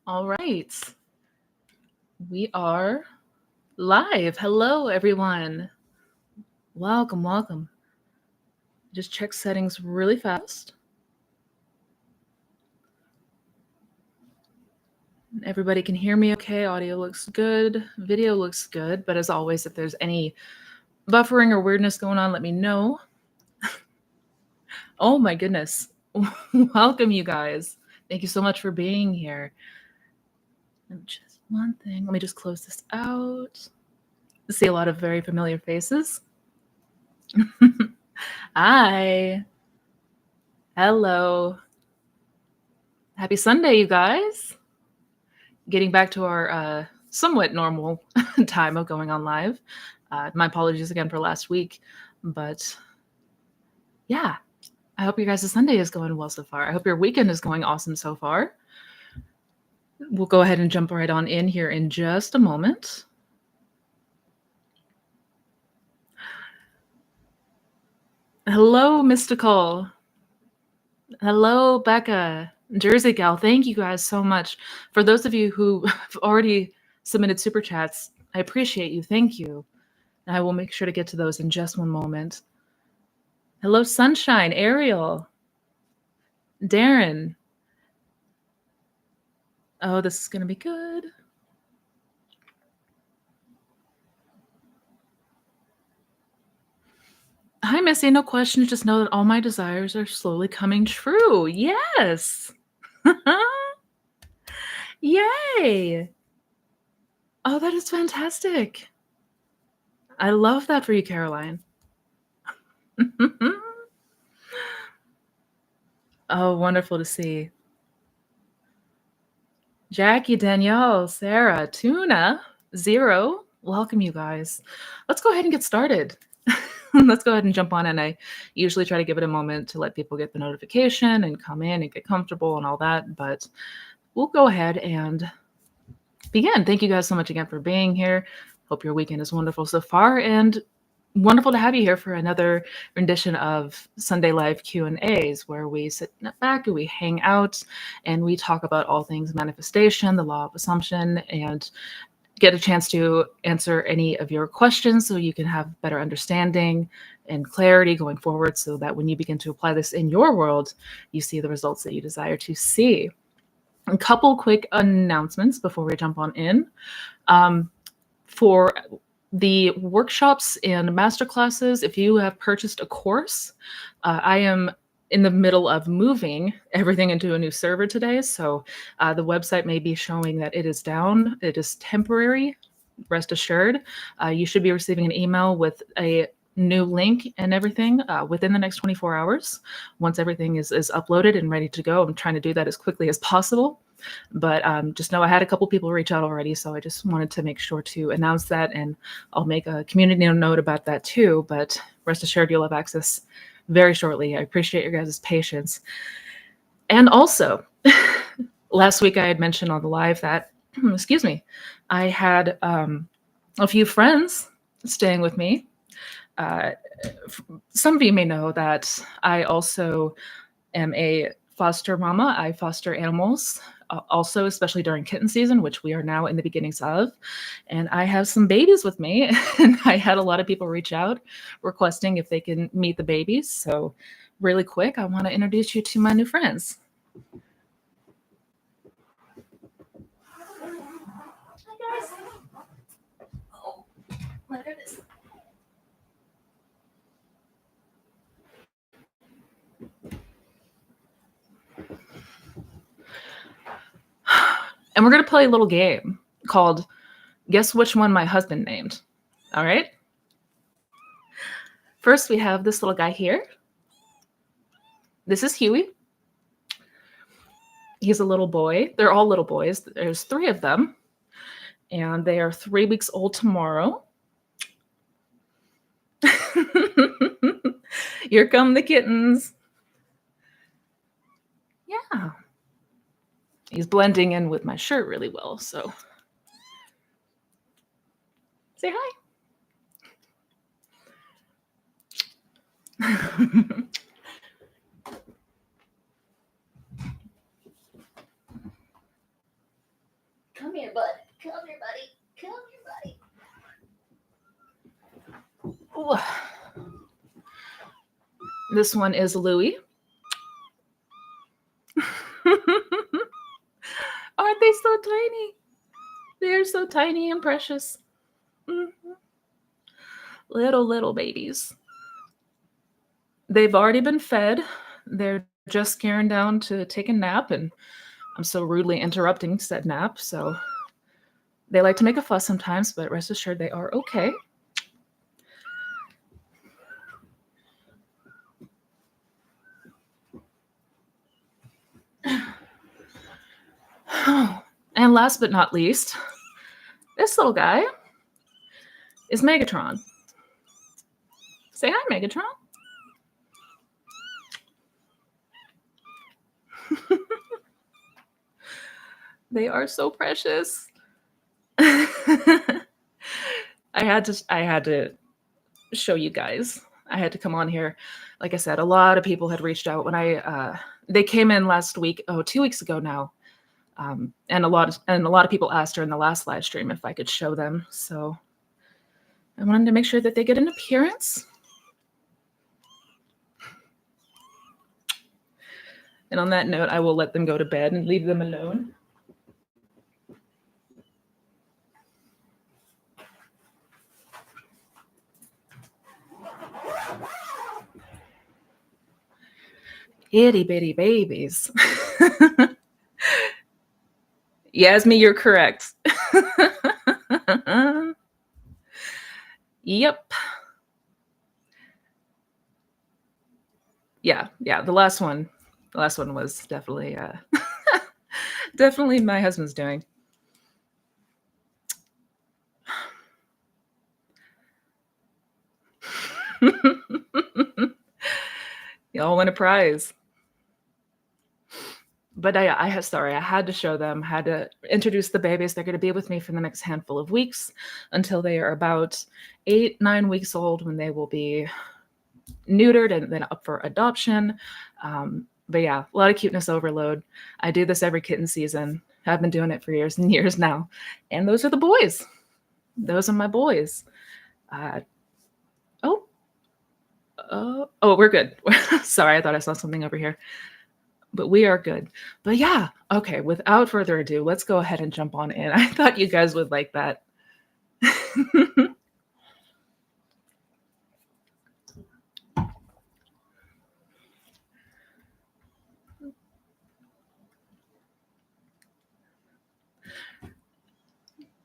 All right. We are live. Hello, everyone. Welcome. Just check settings really fast. Everybody can hear me okay. Audio looks good. Video looks good. But as always, if there's any buffering or weirdness going on, let me know. Oh my goodness. Welcome, you guys. Thank you so much for being here. Just one thing. Let me just close this out. I see a lot of very familiar faces. Hi. Hello. Happy Sunday, you guys. Getting back to our somewhat normal time of going on live. My apologies again for last week. But yeah, I hope your guys' Sunday is going well so far. I hope your weekend is going awesome so far. We'll go ahead and jump right on in here in just a moment. Hello, Mystical. Hello, Becca. Jersey Gal, thank you guys so much. For those of you who have already submitted super chats, I appreciate you. Thank you. And I will make sure to get to those in just one moment. Hello, Sunshine, Ariel, Darren. Oh, this is going to be good. Hi, Missy. No questions. Just know that all my desires are slowly coming true. Yes. Yay. Oh, that is fantastic. I love that for you, Caroline. Oh, wonderful to see. Jackie, Danielle, Sarah, Tuna, Zero. Welcome, you guys. Let's go ahead and get started. Let's go ahead and jump on. And I usually try to give it a moment to let people get the notification and come in and get comfortable and all that. But we'll go ahead and begin. Thank you guys so much again for being here. Hope your weekend is wonderful so far. And wonderful to have you here for another rendition of Sunday Live Q&As, where we sit back and we hang out and we talk about all things manifestation, the law of assumption, and get a chance to answer any of your questions so you can have better understanding and clarity going forward, so that when you begin to apply this in your world, you see the results that you desire to see. A couple quick announcements before we jump on in. For the workshops and masterclasses, if you have purchased a course, I am in the middle of moving everything into a new server today. So the website may be showing that it is down. It is temporary, rest assured. You should be receiving an email with a new link and everything within the next 24 hours. Once everything is uploaded and ready to go, I'm trying to do that as quickly as possible. But just know I had a couple people reach out already, so I just wanted to make sure to announce that, and I'll make a community note about that too. But rest assured, you'll have access very shortly. I appreciate your guys' patience. And also, last week I had mentioned on the live that, excuse me, I had a few friends staying with me. Some of you may know that I also am a foster mama. I foster animals, also, especially during kitten season, which we are now in the beginnings of. And I have some babies with me, and I had a lot of people reach out requesting if they can meet the babies. So really quick, I want to introduce you to my new friends. Hi, guys. Oh, my goodness. And we're going to play a little game called Guess Which One My Husband Named. All right? First, we have this little guy here. This is Huey. He's a little boy. They're all little boys. There's 3 of them. And they are 3 weeks old tomorrow. Here come the kittens. Yeah. He's blending in with my shirt really well, so. Say hi. Come here, bud. Come here, buddy. Come here, buddy. Ooh. This one is Louie. Aren't they so tiny? They're so tiny and precious. Mhm. Little babies. They've already been fed. They're just scaring down to take a nap, and I'm so rudely interrupting said nap. So they like to make a fuss sometimes, but rest assured they are okay. And last but not least, this little guy is Megatron. Say hi, Megatron. They are so precious. I had to show you guys. I had to come on here. Like I said, a lot of people had reached out when they came in last week. 2 weeks ago now. And a lot of people asked during the last live stream if I could show them. So I wanted to make sure that they get an appearance. And on that note, I will let them go to bed and leave them alone. Itty bitty babies. Yasmin, you're correct. Yep. Yeah. The last one was definitely definitely my husband's doing. Y'all win a prize. But I had to show them, had to introduce the babies. They're going to be with me for the next handful of weeks until they are about 8-9 weeks old, when they will be neutered and then up for adoption. But yeah, a lot of cuteness overload. I do this every kitten season. I've been doing it for years and years now. And those are the boys. Those are my boys. We're good. Sorry, I thought I saw something over here. But we are good. But yeah, okay, without further ado, let's go ahead and jump on in. I thought you guys would like that.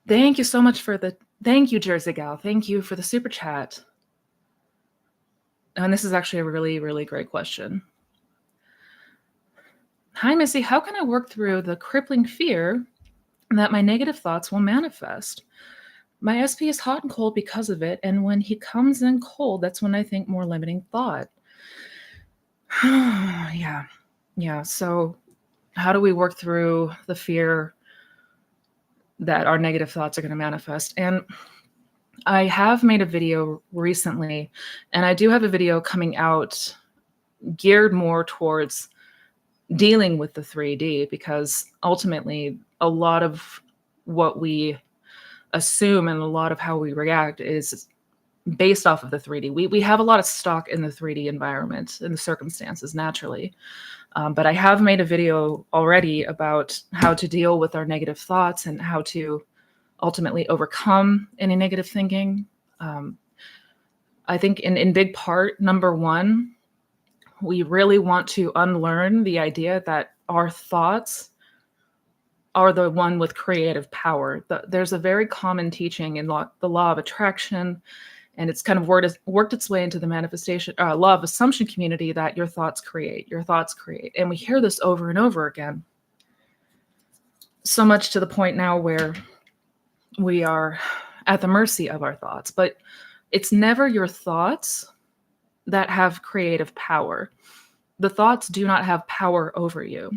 Thank you so much thank you, Jersey Gal. Thank you for the super chat. And this is actually a really, really great question. Hi, Missy. How can I work through the crippling fear that my negative thoughts will manifest? My SP is hot and cold because of it. And when he comes in cold, that's when I think more limiting thought. Yeah. So how do we work through the fear that our negative thoughts are going to manifest? And I have made a video recently, and I do have a video coming out geared more towards dealing with the 3D, because ultimately a lot of what we assume and a lot of how we react is based off of the 3D. We have a lot of stock in the 3D environment and the circumstances naturally. But I have made a video already about how to deal with our negative thoughts and how to ultimately overcome any negative thinking. I think in big part, number one, we really want to unlearn the idea that our thoughts are the one with creative power. There's a very common teaching in the law of attraction, and it's kind of worked its way into the manifestation law of assumption community, that your thoughts create. And we hear this over and over again. So much to the point now where we are at the mercy of our thoughts. But it's never your thoughts that have creative power. The thoughts do not have power over you.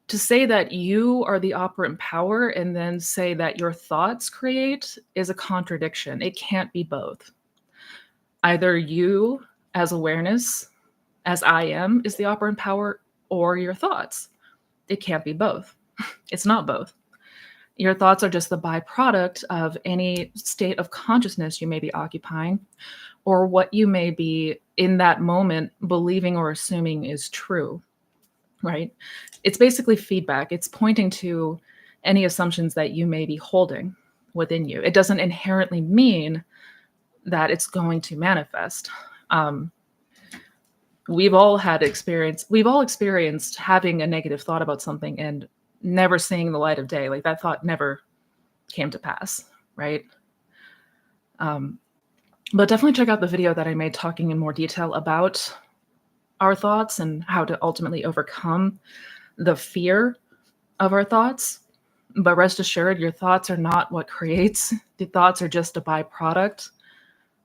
To say that you are the operant power and then say that your thoughts create is a contradiction. It can't be both. Either you as awareness, as I am, is the operant power, or your thoughts. It can't be both. It's not both. Your thoughts are just the byproduct of any state of consciousness you may be occupying, or what you may be in that moment believing or assuming is true, right? It's basically feedback. It's pointing to any assumptions that you may be holding within you. It doesn't inherently mean that it's going to manifest. We've all experienced having a negative thought about something and never seeing the light of day. Like that thought never came to pass, right? But definitely check out the video that I made talking in more detail about our thoughts and how to ultimately overcome the fear of our thoughts. But rest assured, your thoughts are not what creates. The thoughts are just a byproduct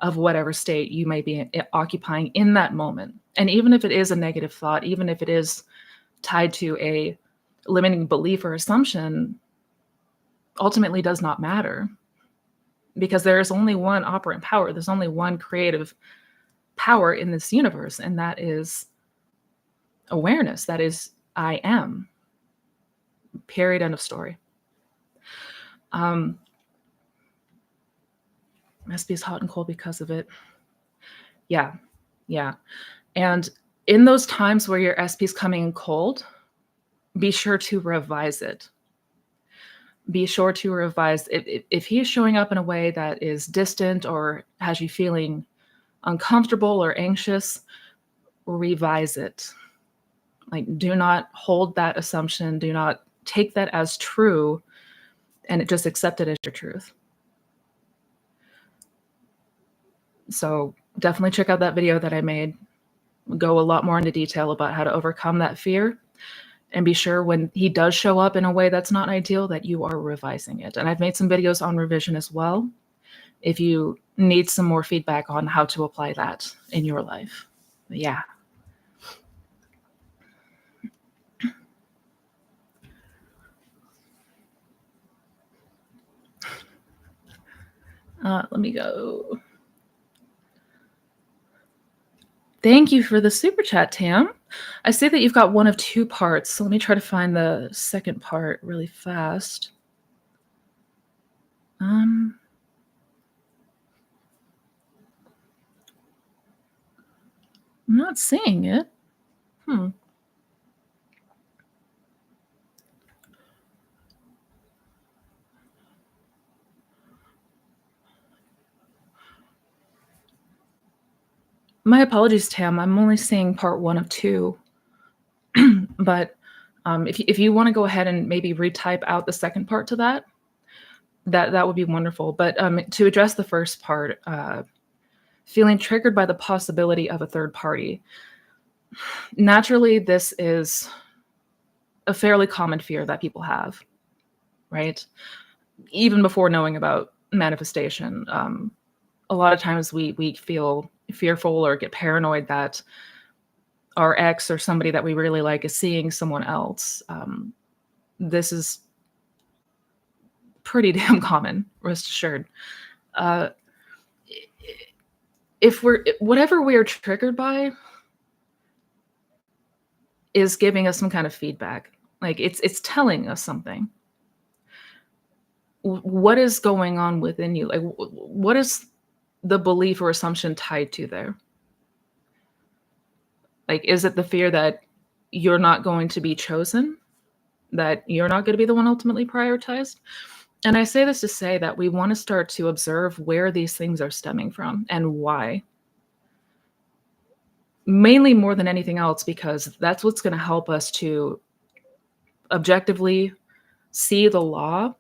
of whatever state you may be occupying in that moment. And even if it is a negative thought, even if it is tied to a limiting belief or assumption, ultimately does not matter, because there is only one operant power. There's only one creative power in this universe, and that is awareness. That is I am. Period. End of story. SP is hot and cold because of it. Yeah. And in those times where your SP is coming in cold, be sure to revise it. Be sure to revise if he is showing up in a way that is distant or has you feeling uncomfortable or anxious, revise it. Like, do not hold that assumption. Do not take that as true and just accept it as your truth. So definitely check out that video that I made. Go a lot more into detail about how to overcome that fear. And be sure when he does show up in a way that's not ideal that you are revising it. And I've made some videos on revision as well, if you need some more feedback on how to apply that in your life. But yeah. Let me go. Thank you for the super chat, Tam. I see that you've got one of two parts. So let me try to find the second part really fast. I'm not seeing it. My apologies, Tam. I'm only seeing part 1 of 2. But if you want to go ahead and maybe retype out the second part to that would be wonderful. But to address the first part, feeling triggered by the possibility of a third party. Naturally, this is a fairly common fear that people have, right? Even before knowing about manifestation, a lot of times we feel fearful or get paranoid that our ex or somebody that we really like is seeing someone else. This is pretty damn common, rest assured. If whatever we are triggered by is giving us some kind of feedback, like it's telling us something. What is going on within you? Like, what is the belief or assumption tied to there? Like, is it the fear that you're not going to be chosen? That you're not going to be the one ultimately prioritized? And I say this to say that we want to start to observe where these things are stemming from and why. Mainly more than anything else, because that's what's going to help us to objectively see the law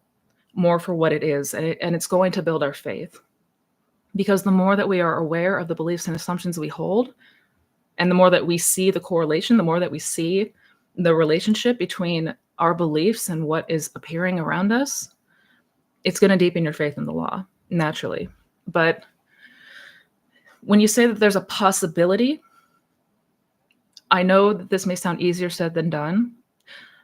more for what it is. And it's going to build our faith. Because the more that we are aware of the beliefs and assumptions we hold, and the more that we see the correlation, the more that we see the relationship between our beliefs and what is appearing around us, it's going to deepen your faith in the law, naturally. But when you say that there's a possibility, I know that this may sound easier said than done,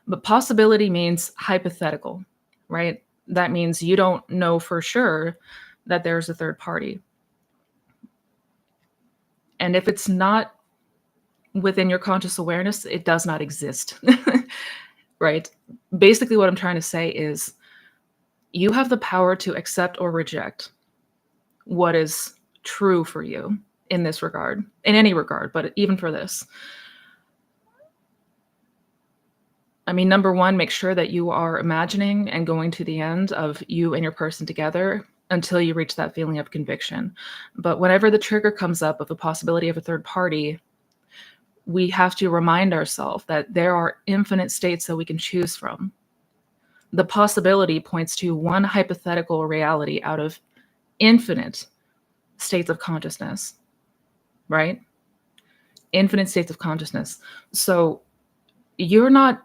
but possibility means hypothetical, right? That means you don't know for sure that there's a third party. And if it's not within your conscious awareness, it does not exist, right? Basically, what I'm trying to say is You have the power to accept or reject what is true for you in this regard, in any regard, but even for this. I mean, number one, make sure that you are imagining and going to the end of you and your person together until you reach that feeling of conviction. But whenever the trigger comes up of the possibility of a third party, we have to remind ourselves that there are infinite states that we can choose from. The possibility points to one hypothetical reality out of infinite states of consciousness, right? Infinite states of consciousness. So you're not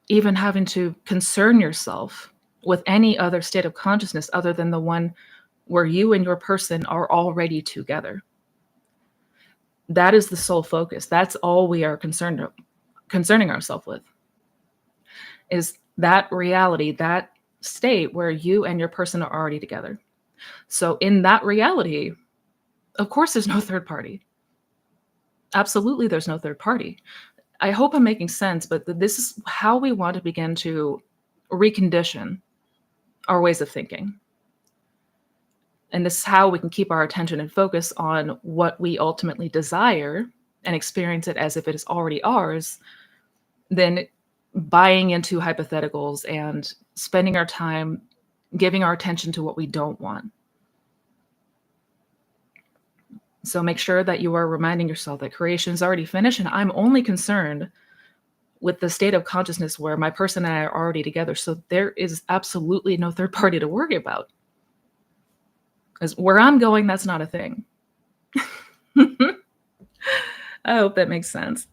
even having to concern yourself with any other state of consciousness other than the one where you and your person are already together. That is the sole focus. That's all we are concerning ourselves with, is that reality, that state where you and your person are already together. So in that reality, of course, there's no third party. Absolutely, there's no third party. I hope I'm making sense, but this is how we want to begin to recondition our ways of thinking. And this is how we can keep our attention and focus on what we ultimately desire and experience it as if it is already ours, than buying into hypotheticals and spending our time giving our attention to what we don't want. So make sure that you are reminding yourself that creation is already finished, and I'm only concerned with the state of consciousness where my person and I are already together. So there is absolutely no third party to worry about. Because where I'm going, that's not a thing. I hope that makes sense.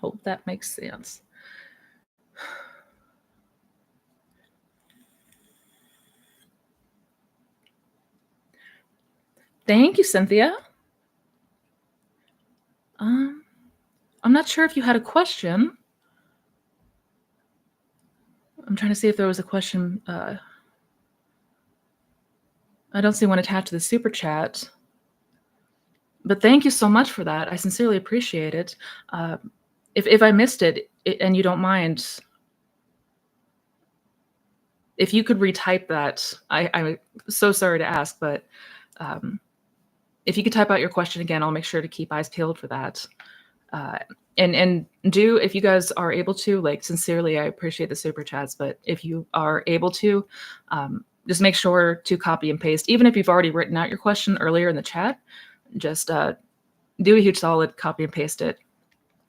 Hope that makes sense. Thank you, Cynthia. I'm not sure if you had a question. I'm trying to see if there was a question. I don't see one attached to the super chat. But thank you so much for that. I sincerely appreciate it. If I missed it and you don't mind, if you could retype that, I'm so sorry to ask, but if you could type out your question again, I'll make sure to keep eyes peeled for that. And do, if you guys are able to, like, sincerely, I appreciate the super chats, but if you are able to, just make sure to copy and paste. Even if you've already written out your question earlier in the chat, just do a huge solid, copy and paste it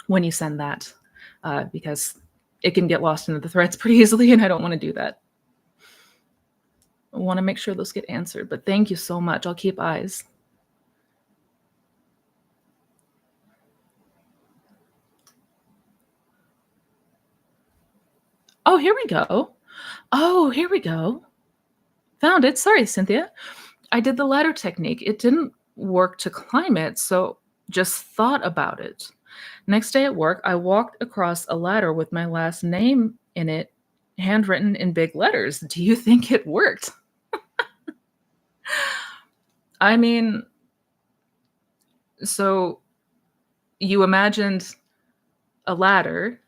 when you send that, because it can get lost into the threads pretty easily, and I don't want to do that. I want to make sure those get answered, but thank you so much. I'll keep eyes. Oh, here we go. Oh, here we go. Found it. Sorry, Cynthia. I did the ladder technique. It didn't work to climb it, so just thought about it. Next day at work, I walked across a ladder with my last name in it, handwritten in big letters. Do you think it worked? I mean, so you imagined a ladder,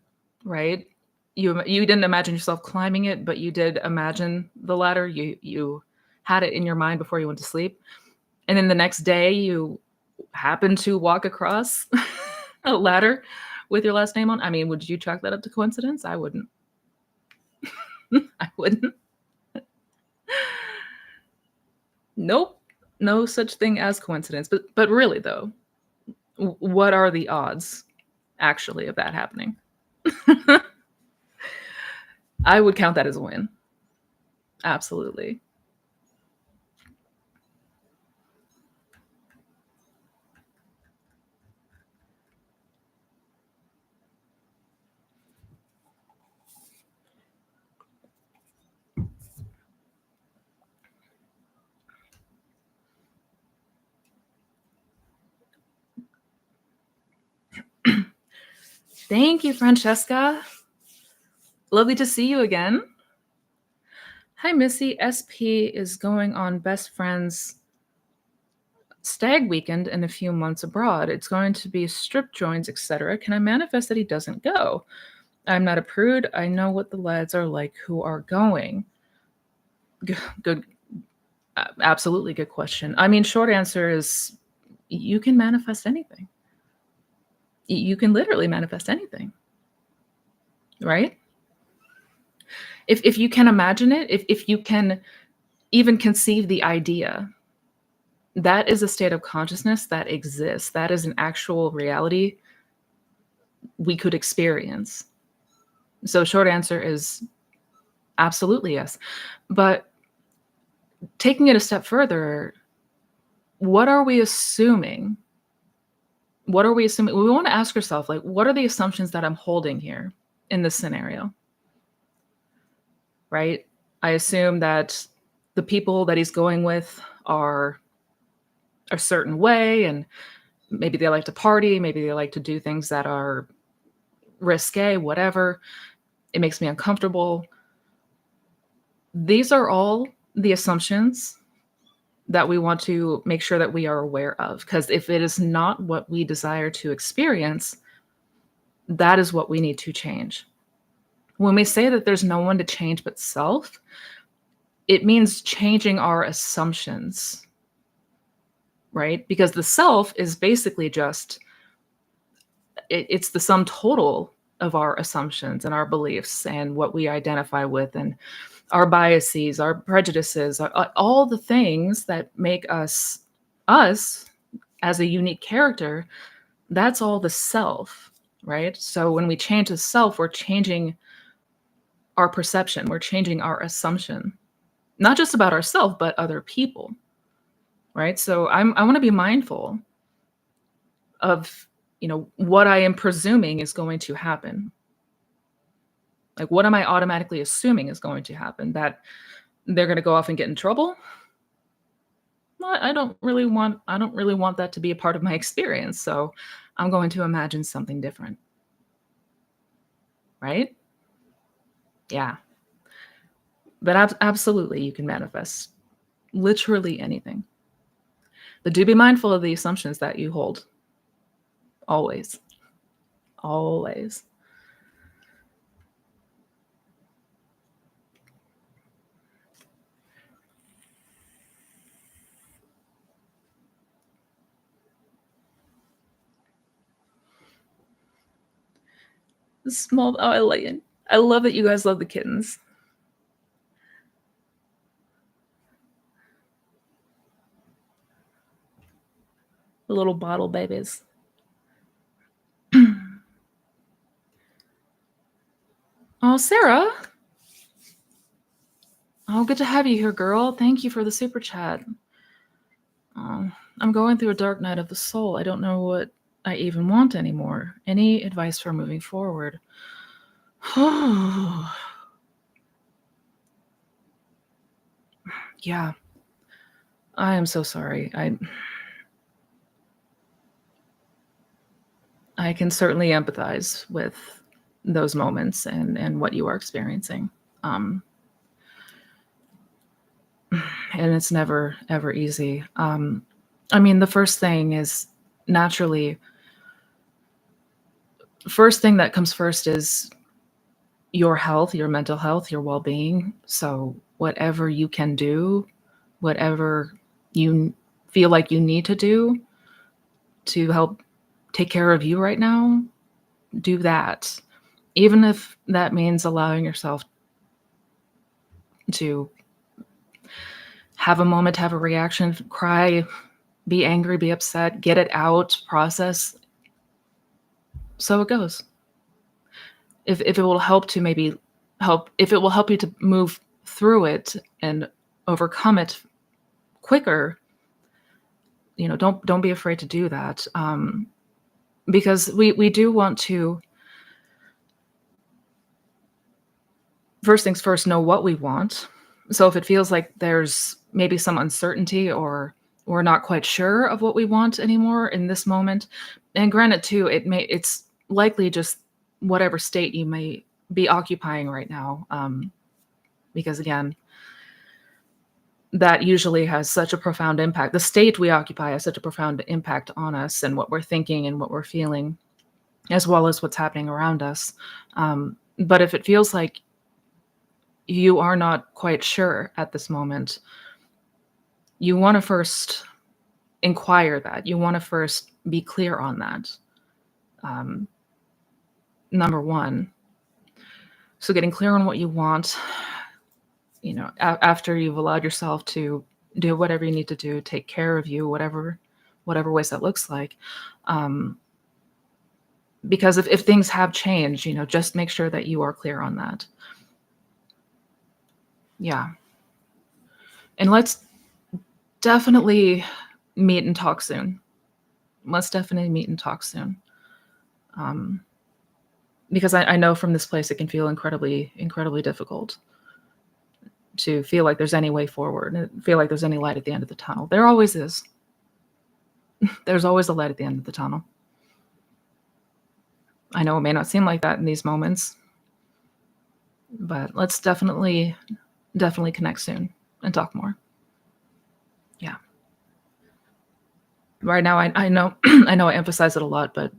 right? You didn't imagine yourself climbing it, but you did imagine the ladder. You had it in your mind before you went to sleep. And then the next day you happened to walk across a ladder with your last name on. I mean, would you chalk that up to coincidence? I wouldn't. I wouldn't. Nope. No such thing as coincidence. But really though, what are the odds actually of that happening? I would count that as a win. Absolutely. Thank you, Francesca. Lovely to see you again. Hi, Missy. SP is going on best friends stag weekend in a few months abroad. It's going to be strip joints, etc. Can I manifest that he doesn't go? I'm not a prude. I know what the lads are like who are going. Good. Absolutely good question. I mean, short answer is you can manifest anything. You can literally manifest anything, right? If you can imagine it, if you can even conceive the idea, that is a state of consciousness that exists. That is an actual reality we could experience. So short answer is absolutely yes. But taking it a step further, what are we assuming? What are we assuming? We want to ask ourselves, like, what are the assumptions that I'm holding here in this scenario? Right? I assume that the people that he's going with are a certain way, and maybe they like to party, maybe they like to do things that are risque, whatever. It makes me uncomfortable. These are all the assumptions that we want to make sure that we are aware of. Because if it is not what we desire to experience, that is what we need to change. When we say that there's no one to change but self, it means changing our assumptions, right? Because the self is basically just, it's the sum total of our assumptions and our beliefs and what we identify with and our biases, our prejudices, all the things that make us us as a unique character. That's all the self, right? So when we change the self, we're changing our perception, we're changing our assumption, not just about ourselves, but other people, right? So I want to be mindful of, what I am presuming is going to happen. Like, what am I automatically assuming is going to happen? That they're going to go off and get in trouble? Well, I don't really want that to be a part of my experience. So I'm going to imagine something different. Right? Yeah. But absolutely, you can manifest literally anything. But do be mindful of the assumptions that you hold. Always. Always. Small. Oh, I love that you guys love the kittens. The little bottle babies. Oh, Sarah. Oh, good to have you here, girl. Thank you for the super chat. I'm going through a dark night of the soul. I don't know what I even want anymore. Any advice for moving forward? Yeah. I am so sorry. I can certainly empathize with those moments and what you are experiencing. And it's never, ever easy. I mean, the first thing is naturally, first thing that comes first is your health, your mental health, your well-being. So whatever you can do, whatever you feel like you need to do to help take care of you right now, do that. Even if that means allowing yourself to have a moment, have a reaction, cry, be angry, be upset, get it out, process. So it goes. If it will help to maybe help, if it will help you to move through it and overcome it quicker, don't be afraid to do that. Because we do want to, first things first, know what we want. So if it feels like there's maybe some uncertainty or we're not quite sure of what we want anymore in this moment, and granted too, it's likely just whatever state you may be occupying right now. Because again, that usually has such a profound impact. The state we occupy has such a profound impact on us and what we're thinking and what we're feeling, as well as what's happening around us. But if it feels like you are not quite sure at this moment, you want to first inquire that. You want to first be clear on that. Number one. So getting clear on what you want, after you've allowed yourself to do whatever you need to do, take care of you, whatever ways that looks like. Because if things have changed, just make sure that you are clear on that. Yeah. And let's definitely meet and talk soon. Because I know from this place it can feel incredibly, incredibly difficult to feel like there's any way forward and feel like there's any light at the end of the tunnel. There always is. There's always a light at the end of the tunnel. I know it may not seem like that in these moments, but let's definitely connect soon and talk more. Yeah. Right now, I know I know I emphasize it a lot, but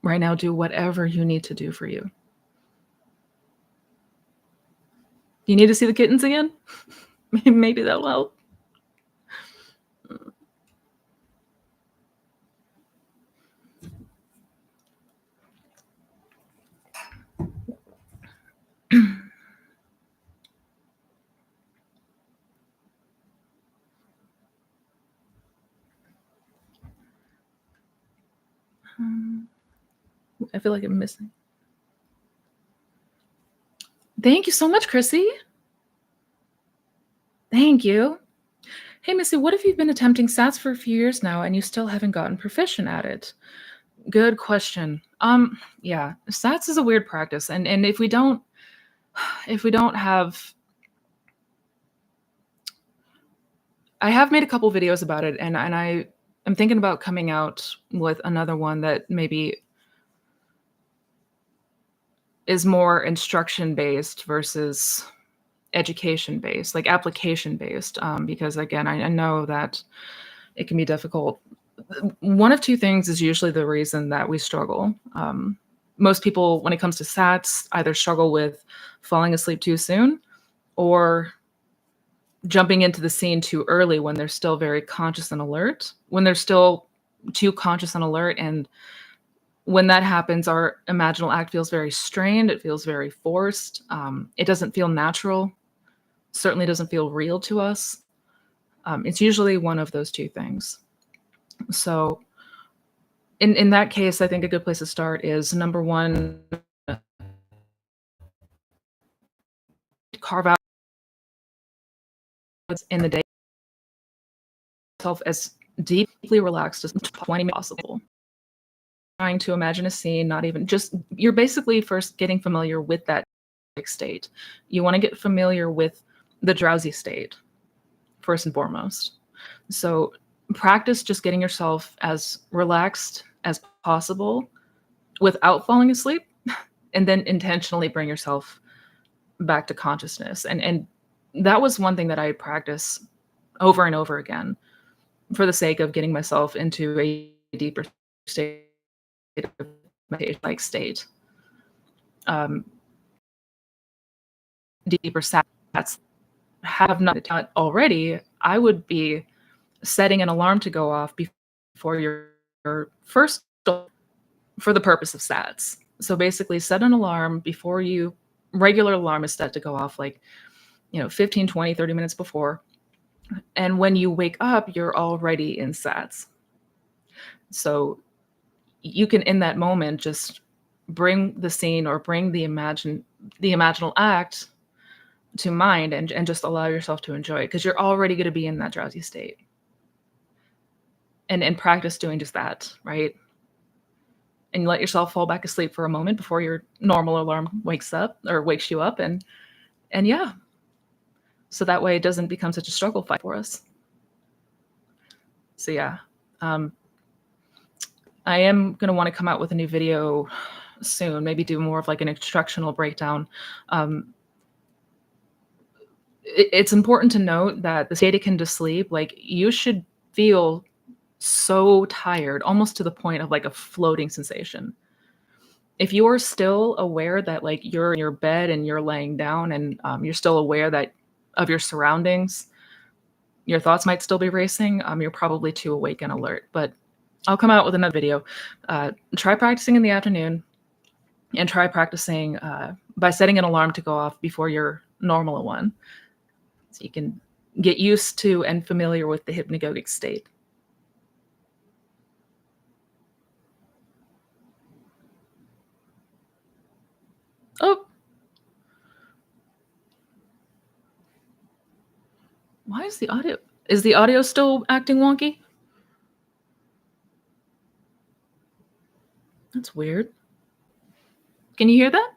right now, do whatever you need to do for you. You need to see the kittens again? Maybe that'll help. I feel like I'm missing. Thank you so much, Chrissy. Thank you. Hey, Missy, what if you've been attempting SATs for a few years now and you still haven't gotten proficient at it? Good question. Yeah, SATs is a weird practice, and if we don't have, I have made a couple videos about it, and I am thinking about coming out with another one that maybe is more instruction based versus education based, like application based, because again, I know that it can be difficult. One of two things is usually the reason that we struggle. Most people, when it comes to SATs, either struggle with falling asleep too soon or jumping into the scene too early when they're still very conscious and alert, when they're still too conscious and alert. And when that happens, our imaginal act feels very strained. It feels very forced. It doesn't feel natural. Certainly doesn't feel real to us. It's usually one of those two things. So in that case, I think a good place to start is, number one, carve out in the day yourself as deeply relaxed as 20 minutes possible. Trying to imagine a scene, not even just, you're basically first getting familiar with that state. You want to get familiar with the drowsy state first and foremost. So practice just getting yourself as relaxed as possible without falling asleep, and then intentionally bring yourself back to consciousness. And that was one thing that I practice over and over again for the sake of getting myself into a deeper state of meditation like state. Deeper sats have not done already, I would be setting an alarm to go off before your first, for the purpose of sats. So basically set an alarm before you, regular alarm is set to go off like, 15, 20, 30 minutes before. And when you wake up, you're already in sats. So you can, in that moment, just bring the scene or bring the imaginal act to mind and just allow yourself to enjoy it, because you're already going to be in that drowsy state. And practice doing just that, right? And you let yourself fall back asleep for a moment before your normal alarm wakes you up. And yeah, so that way it doesn't become such a struggle fight for us. So yeah, I am going to want to come out with a new video soon, maybe do more of like an instructional breakdown. it's important to note that the state akin to sleep, like, you should feel so tired, almost to the point of like a floating sensation. If you're still aware that like you're in your bed and you're laying down and you're still aware that of your surroundings, your thoughts might still be racing. You're probably too awake and alert. But I'll come out with another video. Try practicing in the afternoon and try practicing by setting an alarm to go off before your normal one, so you can get used to and familiar with the hypnagogic state. Oh, why is the audio? Is the audio still acting wonky? That's weird. Can you hear that?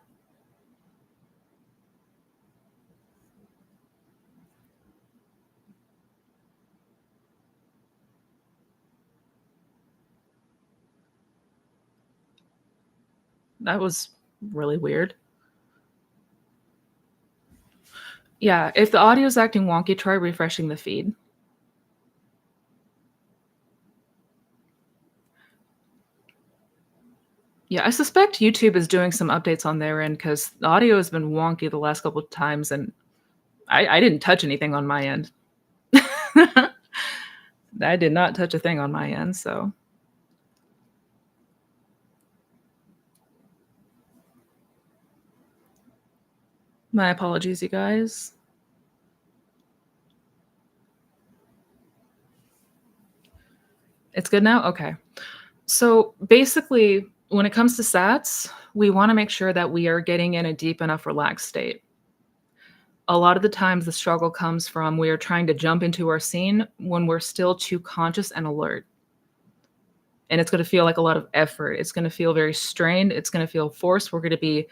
That was really weird. Yeah, if the audio is acting wonky, try refreshing the feed. Yeah, I suspect YouTube is doing some updates on their end because the audio has been wonky the last couple of times, and I didn't touch anything on my end. I did not touch a thing on my end, so my apologies, you guys. It's good now? Okay. So basically, when it comes to sats, we want to make sure that we are getting in a deep enough relaxed state. A lot of the times, the struggle comes from we are trying to jump into our scene when we're still too conscious and alert. And it's going to feel like a lot of effort. It's going to feel very strained. It's going to feel forced. We're going to be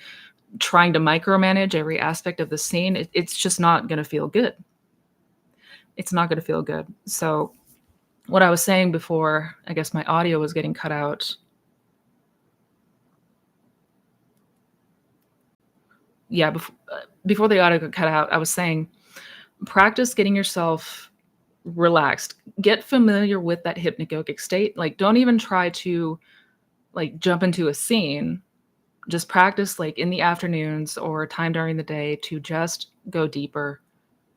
trying to micromanage every aspect of the scene. It's just not going to feel good. It's not going to feel good. So, what I was saying before, I guess my audio was getting cut out. Yeah, before the audio got cut out, I was saying practice getting yourself relaxed. Get familiar with that hypnagogic state. Like, don't even try to like jump into a scene. Just practice like in the afternoons or time during the day to just go deeper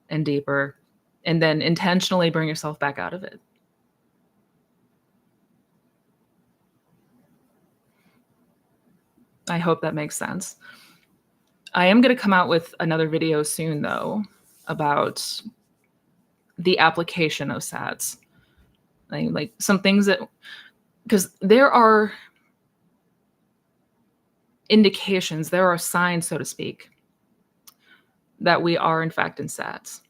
and deeper, and then intentionally bring yourself back out of it. I hope that makes sense. I am going to come out with another video soon, though, about the application of sats. Like some things that, because there are indications, there are signs, so to speak, that we are in fact in sats.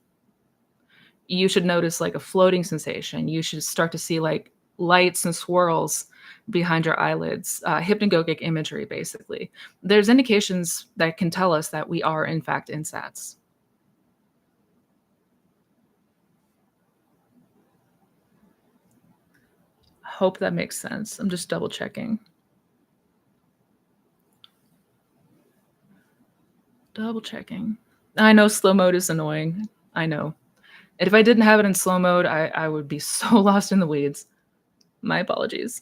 You should notice like a floating sensation. You should start to see like lights and swirls behind your eyelids, hypnagogic imagery, basically. There's indications that can tell us that we are in fact in sats. Hope that makes sense. I'm just double checking. Double checking. I know slow mode is annoying. I know. And if I didn't have it in slow mode, I would be so lost in the weeds. My apologies.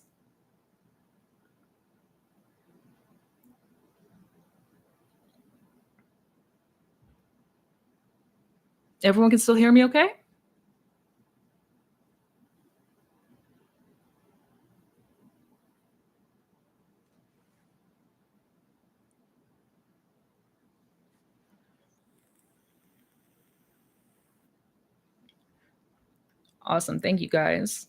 Everyone can still hear me okay? Awesome. Thank you, guys.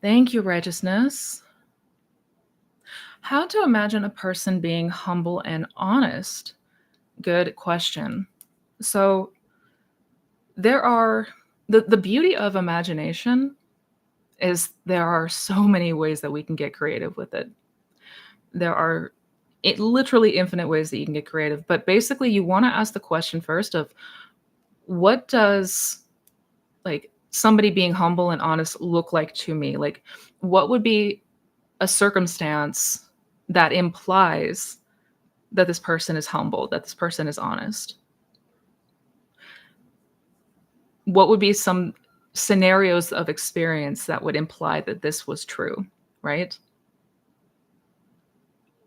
Thank you, Righteousness. How to imagine a person being humble and honest? Good question. So there are the beauty of imagination is there are so many ways that we can get creative with it. There are literally infinite ways that you can get creative, but basically you want to ask the question first of what does like somebody being humble and honest look like to me? Like what would be a circumstance that implies that this person is humble, that this person is honest? What would be some scenarios of experience that would imply that this was true, right?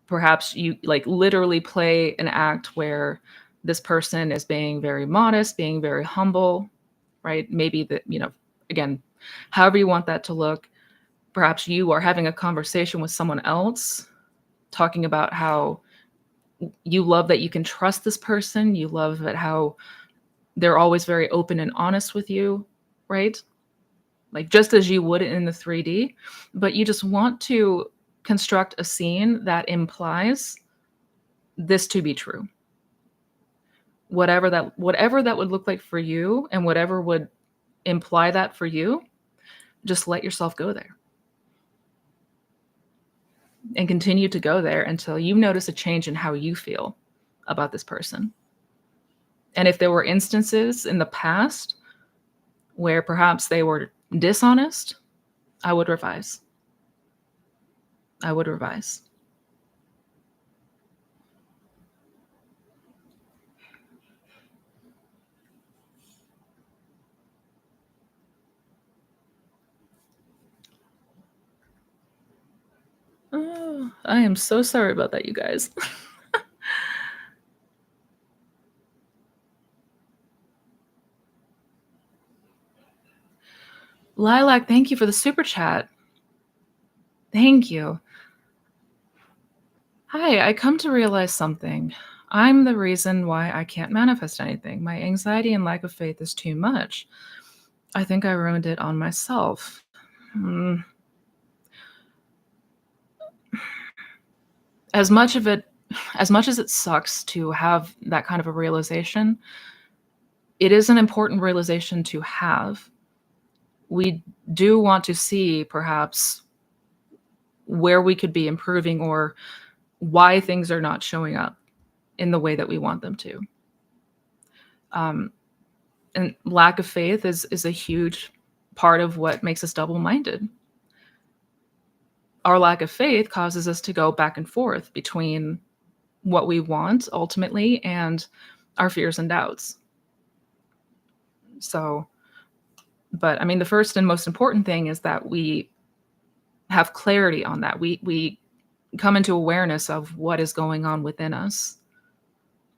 Perhaps you like literally play an act where this person is being very modest, being very humble, right? Maybe that, again, however you want that to look. Perhaps you are having a conversation with someone else, talking about how you love that you can trust this person. You love that how they're always very open and honest with you, right? Like just as you would in the 3D, but you just want to construct a scene that implies this to be true. Whatever that would look like for you and whatever would imply that for you, just let yourself go there. And continue to go there until you notice a change in how you feel about this person. And if there were instances in the past where perhaps they were dishonest, I would revise. I would revise. Oh, I am so sorry about that, you guys. Lilac, thank you for the super chat. Thank you. Hi, I come to realize something. I'm the reason why I can't manifest anything. My anxiety and lack of faith is too much. I think I ruined it on myself. As much as it sucks to have that kind of a realization, it is an important realization to have. We do want to see perhaps where we could be improving or why things are not showing up in the way that we want them to. And lack of faith is a huge part of what makes us double-minded. Our lack of faith causes us to go back and forth between what we want ultimately and our fears and doubts. So, but I mean, the first and most important thing is that we have clarity on that. We come into awareness of what is going on within us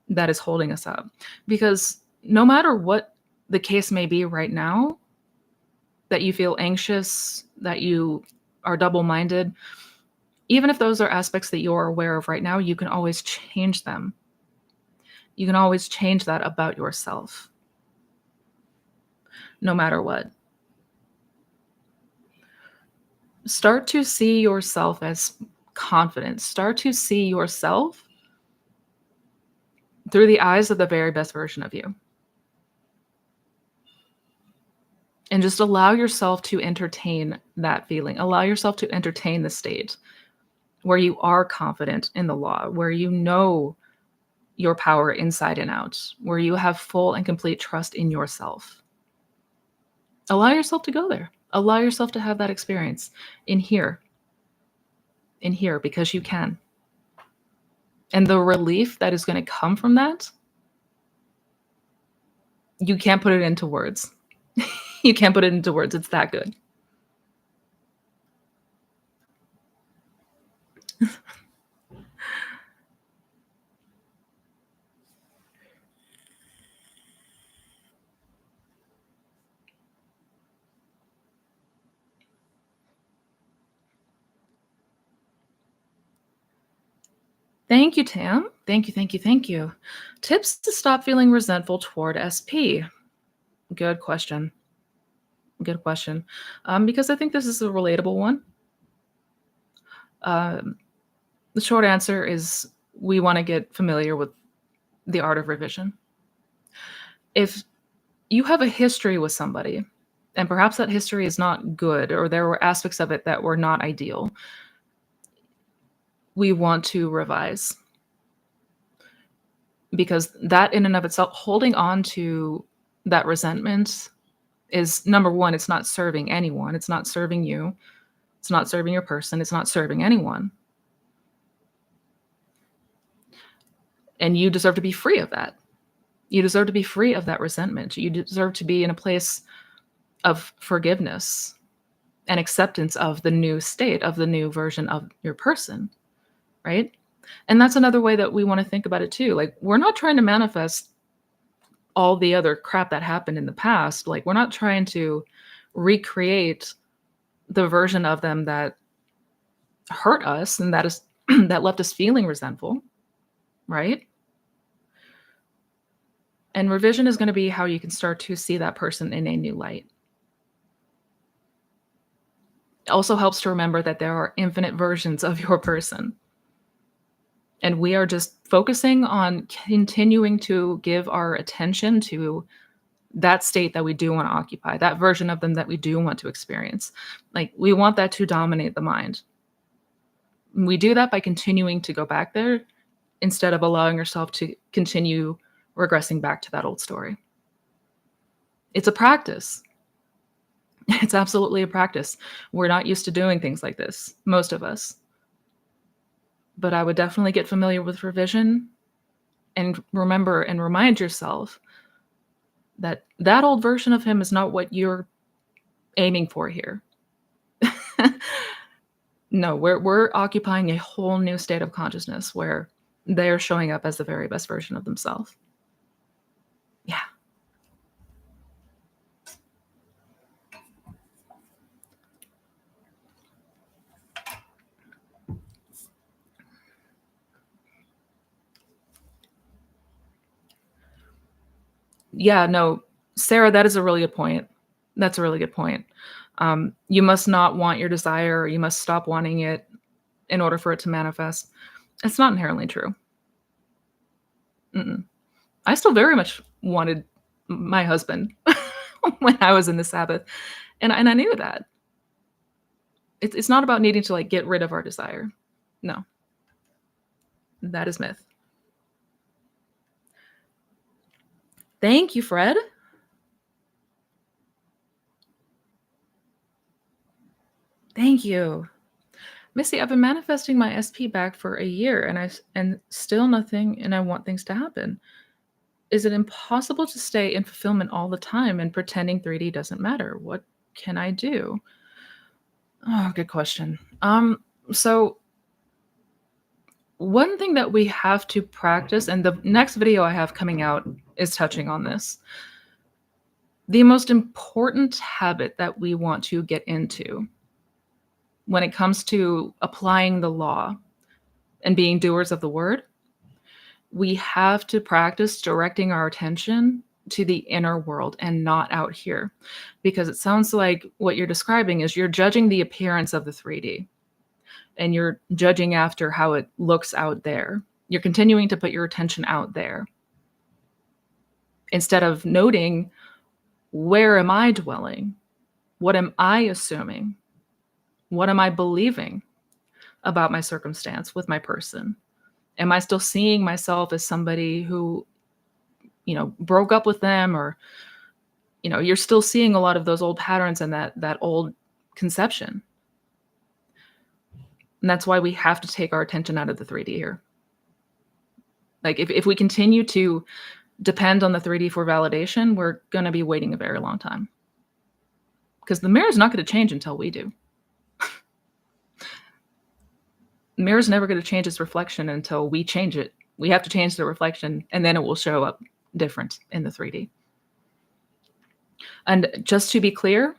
that is holding us up. Because no matter what the case may be right now, that you feel anxious, that you are double-minded, even if those are aspects that you're aware of right now, you can always change them. You can always change that about yourself, no matter what. Start to see yourself as confident. Start to see yourself through the eyes of the very best version of you. And just allow yourself to entertain that feeling. Allow yourself to entertain the state where you are confident in the law, where you know your power inside and out, where you have full and complete trust in yourself. Allow yourself to go there. Allow yourself to have that experience in here, because you can. And the relief that is going to come from that, you can't put it into words. You can't put it into words. It's that good. Thank you, Tam. Thank you, thank you, thank you. Tips to stop feeling resentful toward SP. Good question. Good question. Because I think this is a relatable one. The short answer is we want to get familiar with the art of revision. If you have a history with somebody, and perhaps that history is not good, or there were aspects of it that were not ideal, we want to revise. Because that in and of itself, holding on to that resentment is, number one, it's not serving anyone. It's not serving you. It's not serving your person. It's not serving anyone. And you deserve to be free of that. You deserve to be free of that resentment. You deserve to be in a place of forgiveness and acceptance of the new state, of the new version of your person, right? And that's another way that we want to think about it too. Like, we're not trying to manifest all the other crap that happened in the past. Like, we're not trying to recreate the version of them that hurt us and that is that left us feeling resentful, right? And revision is going to be how you can start to see that person in a new light. It also helps to remember that there are infinite versions of your person. And we are just focusing on continuing to give our attention to that state that we do want to occupy, that version of them that we do want to experience. Like, we want that to dominate the mind. We do that by continuing to go back there instead of allowing yourself to continue regressing back to that old story. It's a practice. It's absolutely a practice. We're not used to doing things like this, most of us. But I would definitely get familiar with revision and remember and remind yourself that that old version of him is not what you're aiming for here. No, we're occupying a whole new state of consciousness where they're showing up as the very best version of themselves. Yeah. Yeah, no, Sarah, that is a really good point. That's a really good point. You must not want your desire, or you must stop wanting it in order for it to manifest. It's not inherently true. Mm-mm. I still very much wanted my husband when I was in the Sabbath, and I knew that. It's not about needing to, like, get rid of our desire. No, that is myth. Thank you, Fred. Thank you. Missy, I've been manifesting my SP back for a year, and still nothing, and I want things to happen. Is it impossible to stay in fulfillment all the time and pretending 3D doesn't matter? What can I do? Oh, good question. So one thing that we have to practice, and the next video I have coming out is touching on this. The most important habit that we want to get into when it comes to applying the law and being doers of the word, we have to practice directing our attention to the inner world and not out here. Because it sounds like what you're describing is you're judging the appearance of the 3D and you're judging after how it looks out there. You're continuing to put your attention out there instead of noting, where am I dwelling? What am I assuming? What am I believing about my circumstance with my person? Am I still seeing myself as somebody who, broke up with them, or, you're still seeing a lot of those old patterns and that old conception. And that's why we have to take our attention out of the 3D here. Like, if we continue to depend on the 3D for validation, we're going to be waiting a very long time. Because the mirror is not going to change until we do. The mirror is never going to change its reflection until we change it. We have to change the reflection, and then it will show up different in the 3D. And just to be clear,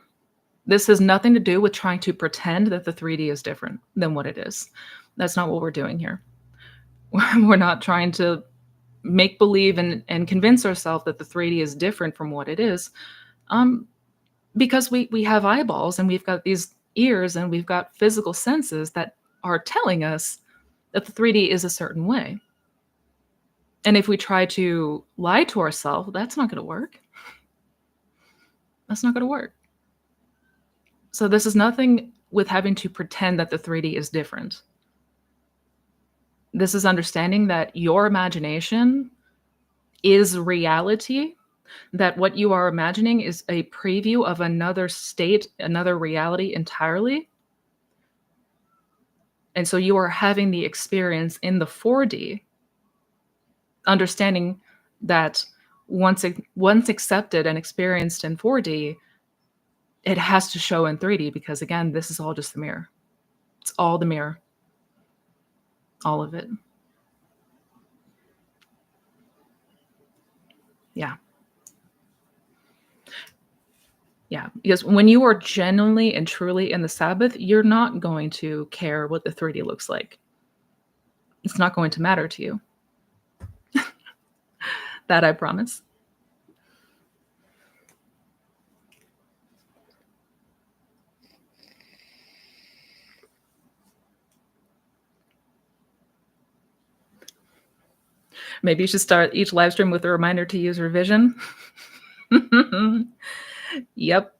this has nothing to do with trying to pretend that the 3D is different than what it is. That's not what we're doing here. We're not trying to make believe and convince ourselves that the 3D is different from what it is, because we have eyeballs and we've got these ears and we've got physical senses that are telling us that the 3D is a certain way. And if we try to lie to ourselves, that's not going to work. That's not going to work. So this is nothing with having to pretend that the 3D is different. This is understanding that your imagination is reality, that what you are imagining is a preview of another state, another reality entirely. And so you are having the experience in the 4D understanding that once accepted and experienced in 4D, it has to show in 3D because, again, this is all just the mirror. It's all the mirror. All of it. Yeah. Yeah. Because when you are genuinely and truly in the Sabbath, you're not going to care what the 3D looks like. It's not going to matter to you. That I promise. Maybe you should start each live stream with a reminder to use revision. Yep.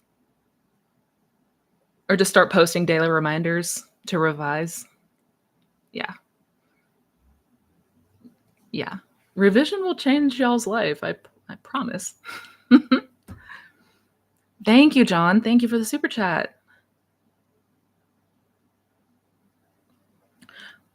Or just start posting daily reminders to revise. Yeah. Yeah. Revision will change y'all's life. I promise. Thank you, John. Thank you for the super chat.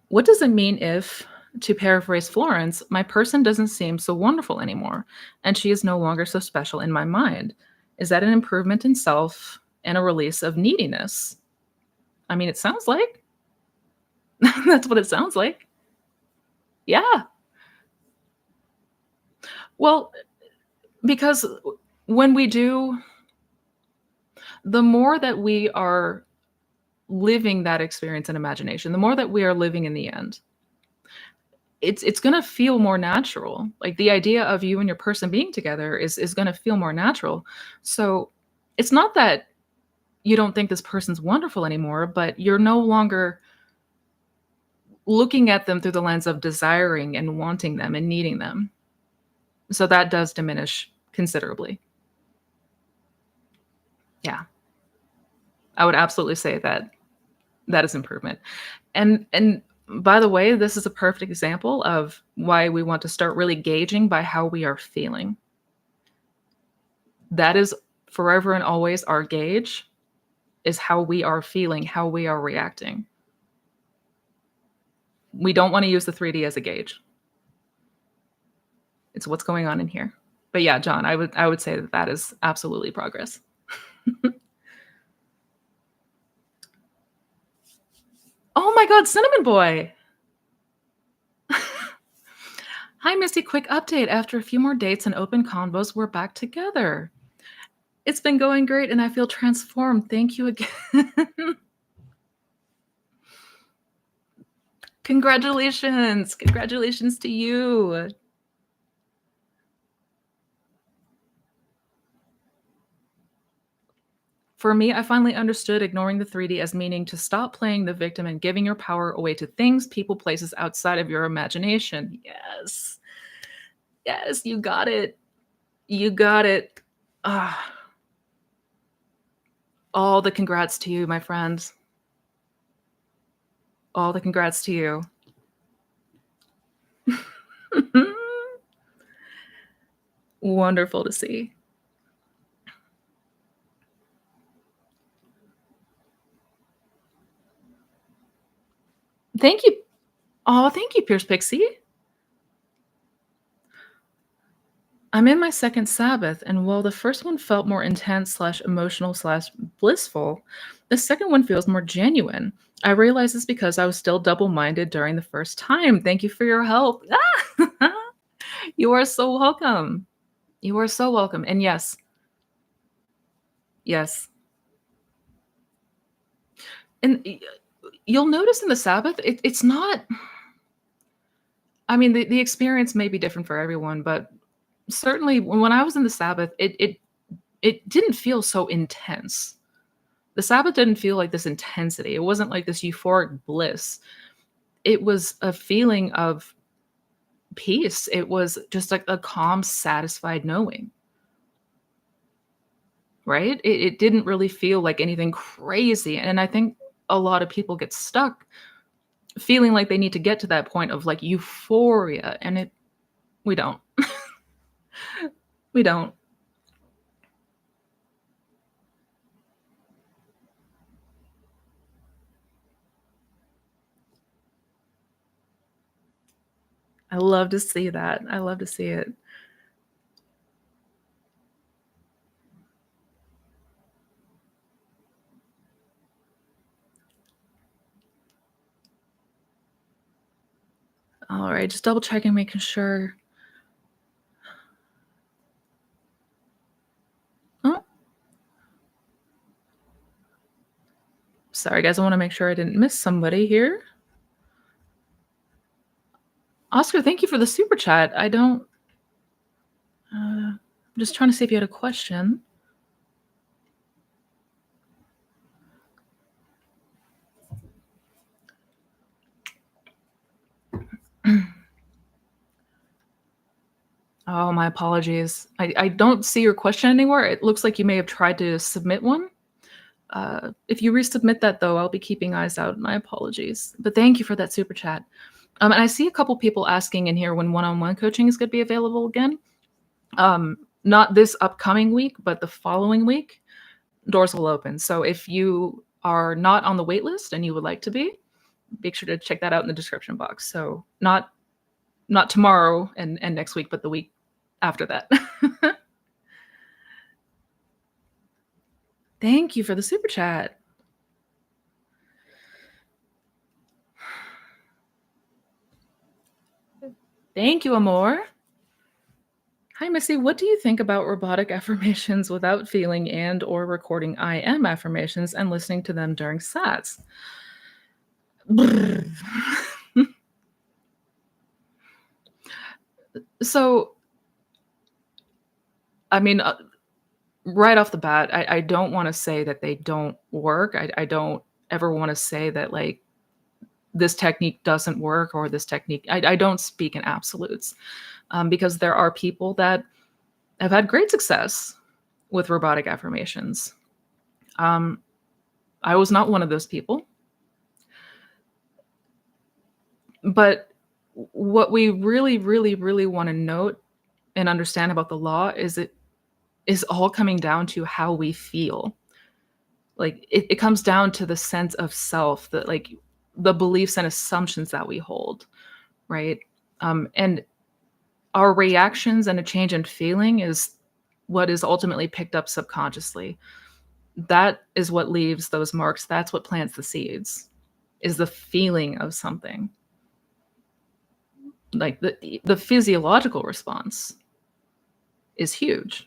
What does it mean if, to paraphrase Florence, my person doesn't seem so wonderful anymore, and she is no longer so special in my mind? Is that an improvement in self and a release of neediness? I mean, it sounds like. That's what it sounds like. Yeah. Well, because when we do, the more that we are living that experience in imagination, the more that we are living in the end, it's going to feel more natural. Like the idea of you and your person being together is going to feel more natural. So it's not that you don't think this person's wonderful anymore, but you're no longer looking at them through the lens of desiring and wanting them and needing them. So that does diminish considerably. Yeah. I would absolutely say that that is improvement. And by the way, this is a perfect example of why we want to start really gauging by how we are feeling. That is forever and always our gauge, is how we are feeling, how we are reacting. We don't want to use the 3D as a gauge. It's what's going on in here. But yeah, John, I would say that that is absolutely progress. Oh my God, Cinnamon Boy. Hi, Misty. Quick update. After a few more dates and open convos, we're back together. It's been going great and I feel transformed. Thank you again. Congratulations. Congratulations to you. For me, I finally understood ignoring the 3D as meaning to stop playing the victim and giving your power away to things, people, places outside of your imagination. Yes. Yes, you got it. You got it. Ah. All the congrats to you, my friends. All the congrats to you. Wonderful to see. Thank you. Oh, thank you, Pierce Pixie. I'm in my second Sabbath, and while the first one felt more intense slash emotional slash blissful, the second one feels more genuine. I realize it's because I was still double-minded during the first time. Thank you for your help. You are so welcome. You are so welcome. And yes, yes. And you'll notice in the Sabbath, it's not, I mean, the experience may be different for everyone, but certainly when I was in the Sabbath, it didn't feel so intense. The Sabbath didn't feel like this intensity. It wasn't like this euphoric bliss. It was a feeling of peace. It was just like a calm, satisfied knowing, right? It didn't really feel like anything crazy. And I think a lot of people get stuck feeling like they need to get to that point of like euphoria. And we don't. We don't. I love to see that. I love to see it. All right, just double checking, making sure. Oh, sorry, guys. I want to make sure I didn't miss somebody here. Oscar, thank you for the super chat. I don't. I'm just trying to see if you had a question. Oh, my apologies. I don't see your question anymore. It looks like you may have tried to submit one. If you resubmit that, though, I'll be keeping eyes out. My apologies. But thank you for that super chat. And I see a couple people asking in here when one-on-one coaching is going to be available again. Not this upcoming week, but the following week, doors will open. So if you are not on the wait list and you would like to be, make sure to check that out in the description box. So not tomorrow and next week, but the week after that. Thank you for the super chat. Thank you, Amor. Hi, Missy. What do you think about robotic affirmations without feeling and or recording I am affirmations and listening to them during sats? So, I mean, right off the bat, I don't want to say that they don't work. I don't ever want to say that like this technique doesn't work or this technique. I don't speak in absolutes because there are people that have had great success with robotic affirmations. I was not one of those people. But what we really, really, really want to note and understand about the law is it is all coming down to how we feel. Like it comes down to the sense of self, that like the beliefs and assumptions that we hold, right? And our reactions and a change in feeling is what is ultimately picked up subconsciously. That is what leaves those marks. That's what plants the seeds, is the feeling of something. Like the physiological response is huge.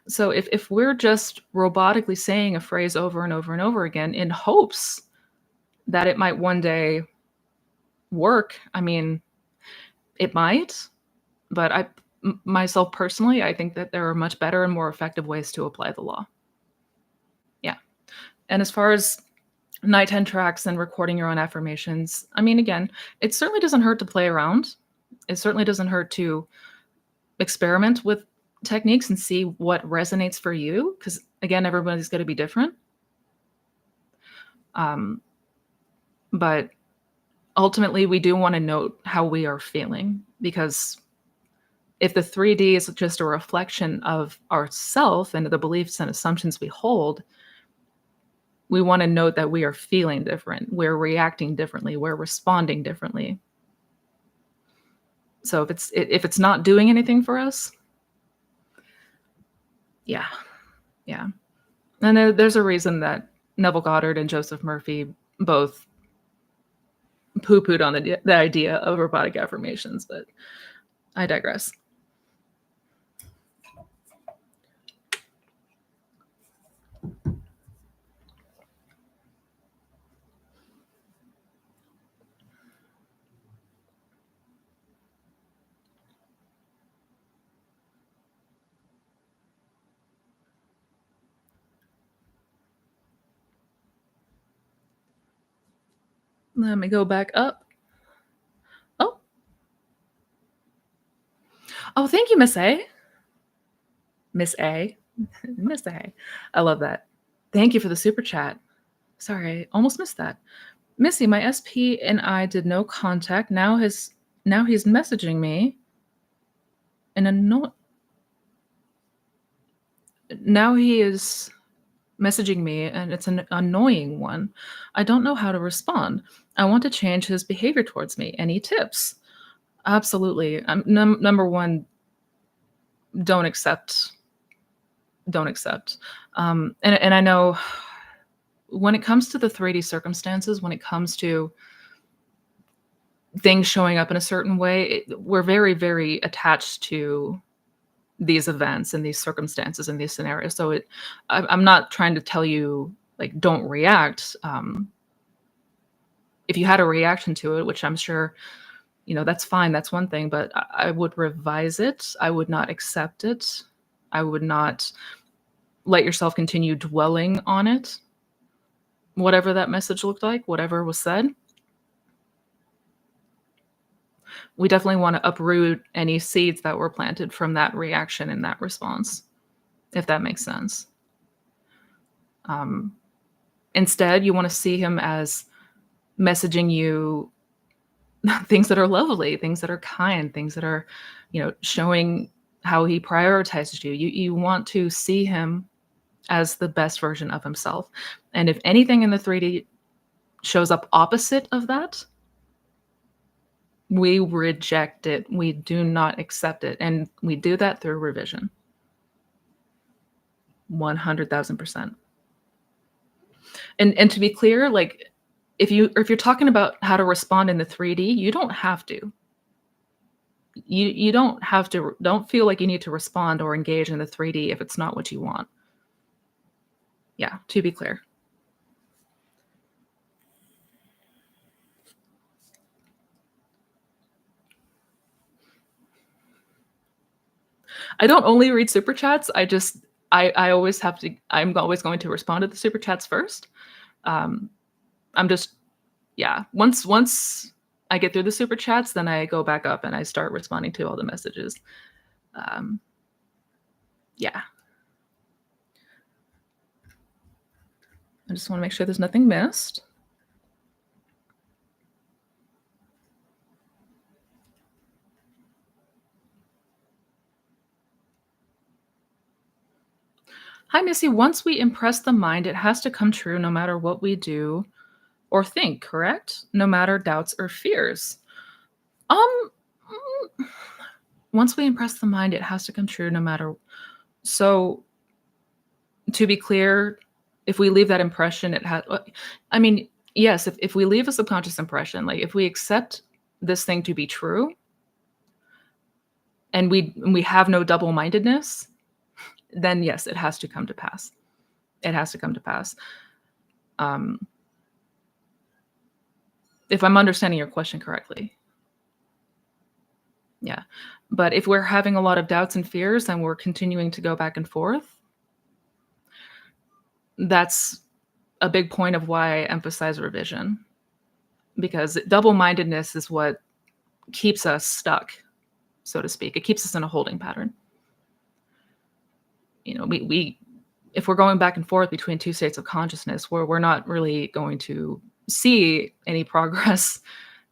So if we're just robotically saying a phrase over and over and over again in hopes that it might one day work, I mean, it might, but myself personally, I think that there are much better and more effective ways to apply the law. Yeah. And as far as night 10 tracks and recording your own affirmations, I mean, again, it certainly doesn't hurt to play around. It certainly doesn't hurt to experiment with techniques and see what resonates for you, because again, everybody's going to be different. But ultimately, we do want to note how we are feeling, because if the 3D is just a reflection of ourself and the beliefs and assumptions we hold, we want to note that we are feeling different. We're reacting differently. We're responding differently. So if it's not doing anything for us, yeah. And there's a reason that Neville Goddard and Joseph Murphy both poo-pooed on the idea of robotic affirmations, but I digress. Let me go back up. Oh, thank you, Miss A. Miss A. Miss A. I love that. Thank you for the super chat. Sorry, I almost missed that. Missy, my SP and I did no contact. Now he's messaging me. Now he is messaging me, and it's an annoying one. I don't know how to respond. I want to change his behavior towards me. Any tips? Absolutely. Number one, don't accept. Don't accept. And I know when it comes to the 3D circumstances, when it comes to things showing up in a certain way, we're very, very attached to these events and these circumstances and these scenarios. So I'm not trying to tell you like don't react. If you had a reaction to it, which I'm sure that's fine. That's one thing, but I would revise it. I would not accept it. I would not let yourself continue dwelling on it. Whatever that message looked like, whatever was said, we definitely want to uproot any seeds that were planted from that reaction and that response, if that makes sense. Um, Instead, you want to see him as messaging you things that are lovely, things that are kind, things that are, showing how he prioritizes you. You want to see him as the best version of himself. And if anything in the 3D shows up opposite of that, we reject it. We do not accept it. And we do that through revision. 100,000%. And to be clear, like if you're talking about how to respond in the 3D, you don't have to. You don't have to. Don't feel like you need to respond or engage in the 3D if it's not what you want. Yeah, to be clear. I don't only read super chats. I always have to. I'm always going to respond to the super chats first. Um, I'm just yeah. Once I get through the super chats, then I go back up and I start responding to all the messages. Yeah. I just want to make sure there's nothing missed. Hi, Missy. Once we impress the mind, it has to come true no matter what we do or think, correct? No matter doubts or fears. Um, Once we impress the mind, it has to come true no matter. So, to be clear, if we leave that impression, it has. I mean, yes, if we leave a subconscious impression, like if we accept this thing to be true, and we have no double mindedness, then yes, it has to come to pass. It has to come to pass. Um, if I'm understanding your question correctly. Yeah. But if we're having a lot of doubts and fears and we're continuing to go back and forth, that's a big point of why I emphasize revision. Because double-mindedness is what keeps us stuck, so to speak. It keeps us in a holding pattern. We if we're going back and forth between two states of consciousness, we're not really going to see any progress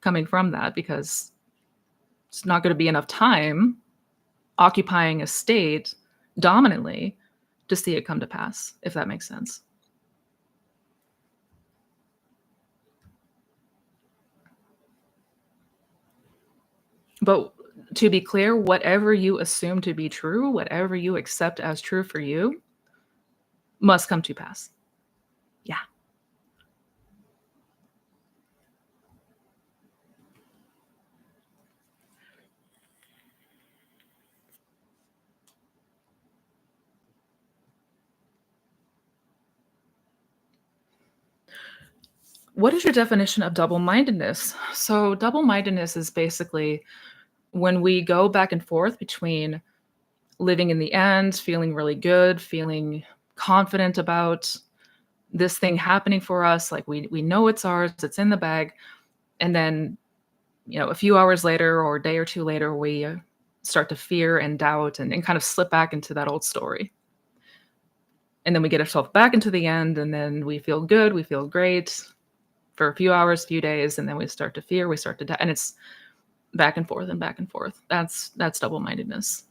coming from that because it's not going to be enough time occupying a state dominantly to see it come to pass, if that makes sense. But to be clear, whatever you assume to be true, whatever you accept as true for you, must come to pass. Yeah. What is your definition of double mindedness? So, double mindedness is basically when we go back and forth between living in the end, feeling really good, feeling confident about this thing happening for us, like we know it's ours, it's in the bag, and then a few hours later or a day or two later, we start to fear and doubt and kind of slip back into that old story. And then we get ourselves back into the end, and then we feel good, we feel great for a few hours, few days, and then we start to fear, we start to doubt, and it's back and forth and back and forth. That's double-mindedness.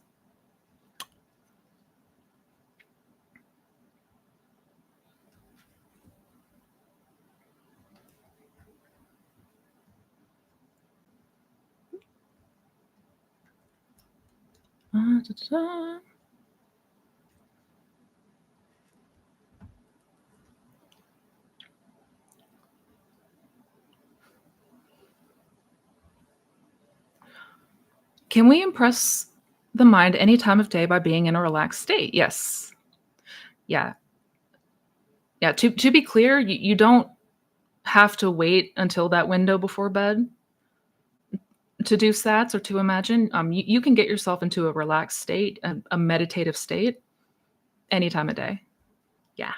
Can we impress the mind any time of day by being in a relaxed state? Yes. Yeah. Yeah. To be clear, you don't have to wait until that window before bed to do sats or to imagine. You can get yourself into a relaxed state, a meditative state, any time of day. Yeah.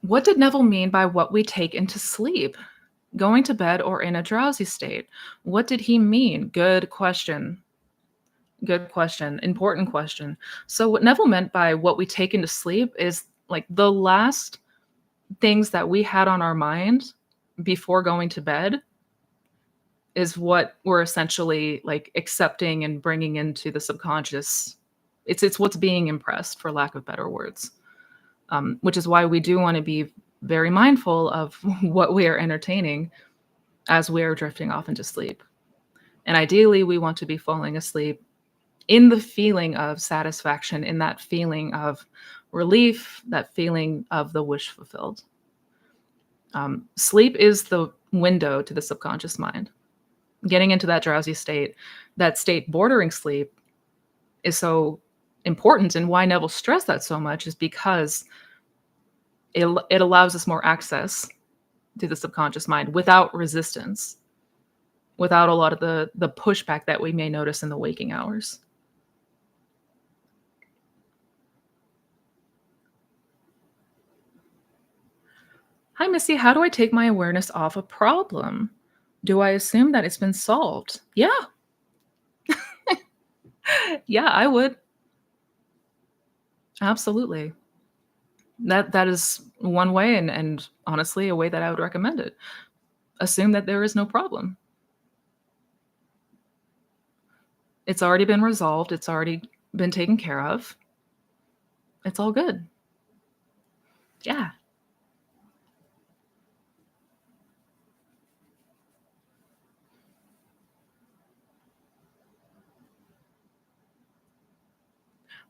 What did Neville mean by what we take into sleep? Going to bed or in a drowsy state? What did he mean? Good question. Good question. Important question. So, what Neville meant by what we take into sleep is like the last things that we had on our mind before going to bed is what we're essentially like accepting and bringing into the subconscious. It's what's being impressed, for lack of better words. Which is why we do want to be very mindful of what we are entertaining as we are drifting off into sleep. And ideally, we want to be falling asleep in the feeling of satisfaction, in that feeling of relief, that feeling of the wish fulfilled. Sleep is the window to the subconscious mind. Getting into that drowsy state, that state bordering sleep, is so important. And why Neville stressed that so much is because it allows us more access to the subconscious mind without resistance, without a lot of the pushback that we may notice in the waking hours. Hi, Missy. How do I take my awareness off a problem? Do I assume that it's been solved? Yeah. Yeah, I would. Absolutely. That is one way, and honestly, a way that I would recommend it. Assume that there is no problem. It's already been resolved. It's already been taken care of. It's all good. Yeah.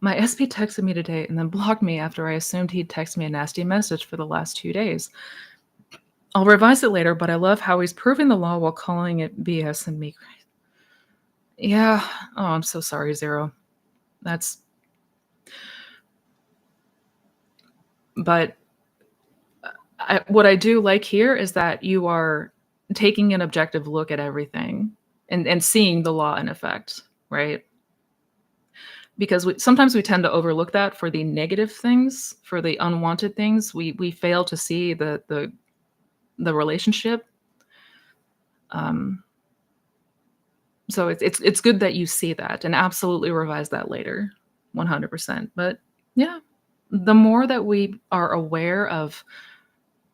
My SP texted me today and then blocked me after I assumed he'd text me a nasty message for the last 2 days. I'll revise it later, but I love how he's proving the law while calling it BS and me. Yeah. Oh, I'm so sorry, Zero. That's but what I do like here is that you are taking an objective look at everything and seeing the law in effect, right? Because sometimes we tend to overlook that for the negative things, for the unwanted things. We fail to see the relationship. Um, so it's good that you see that and absolutely revise that later, 100%. But yeah, the more that we are aware of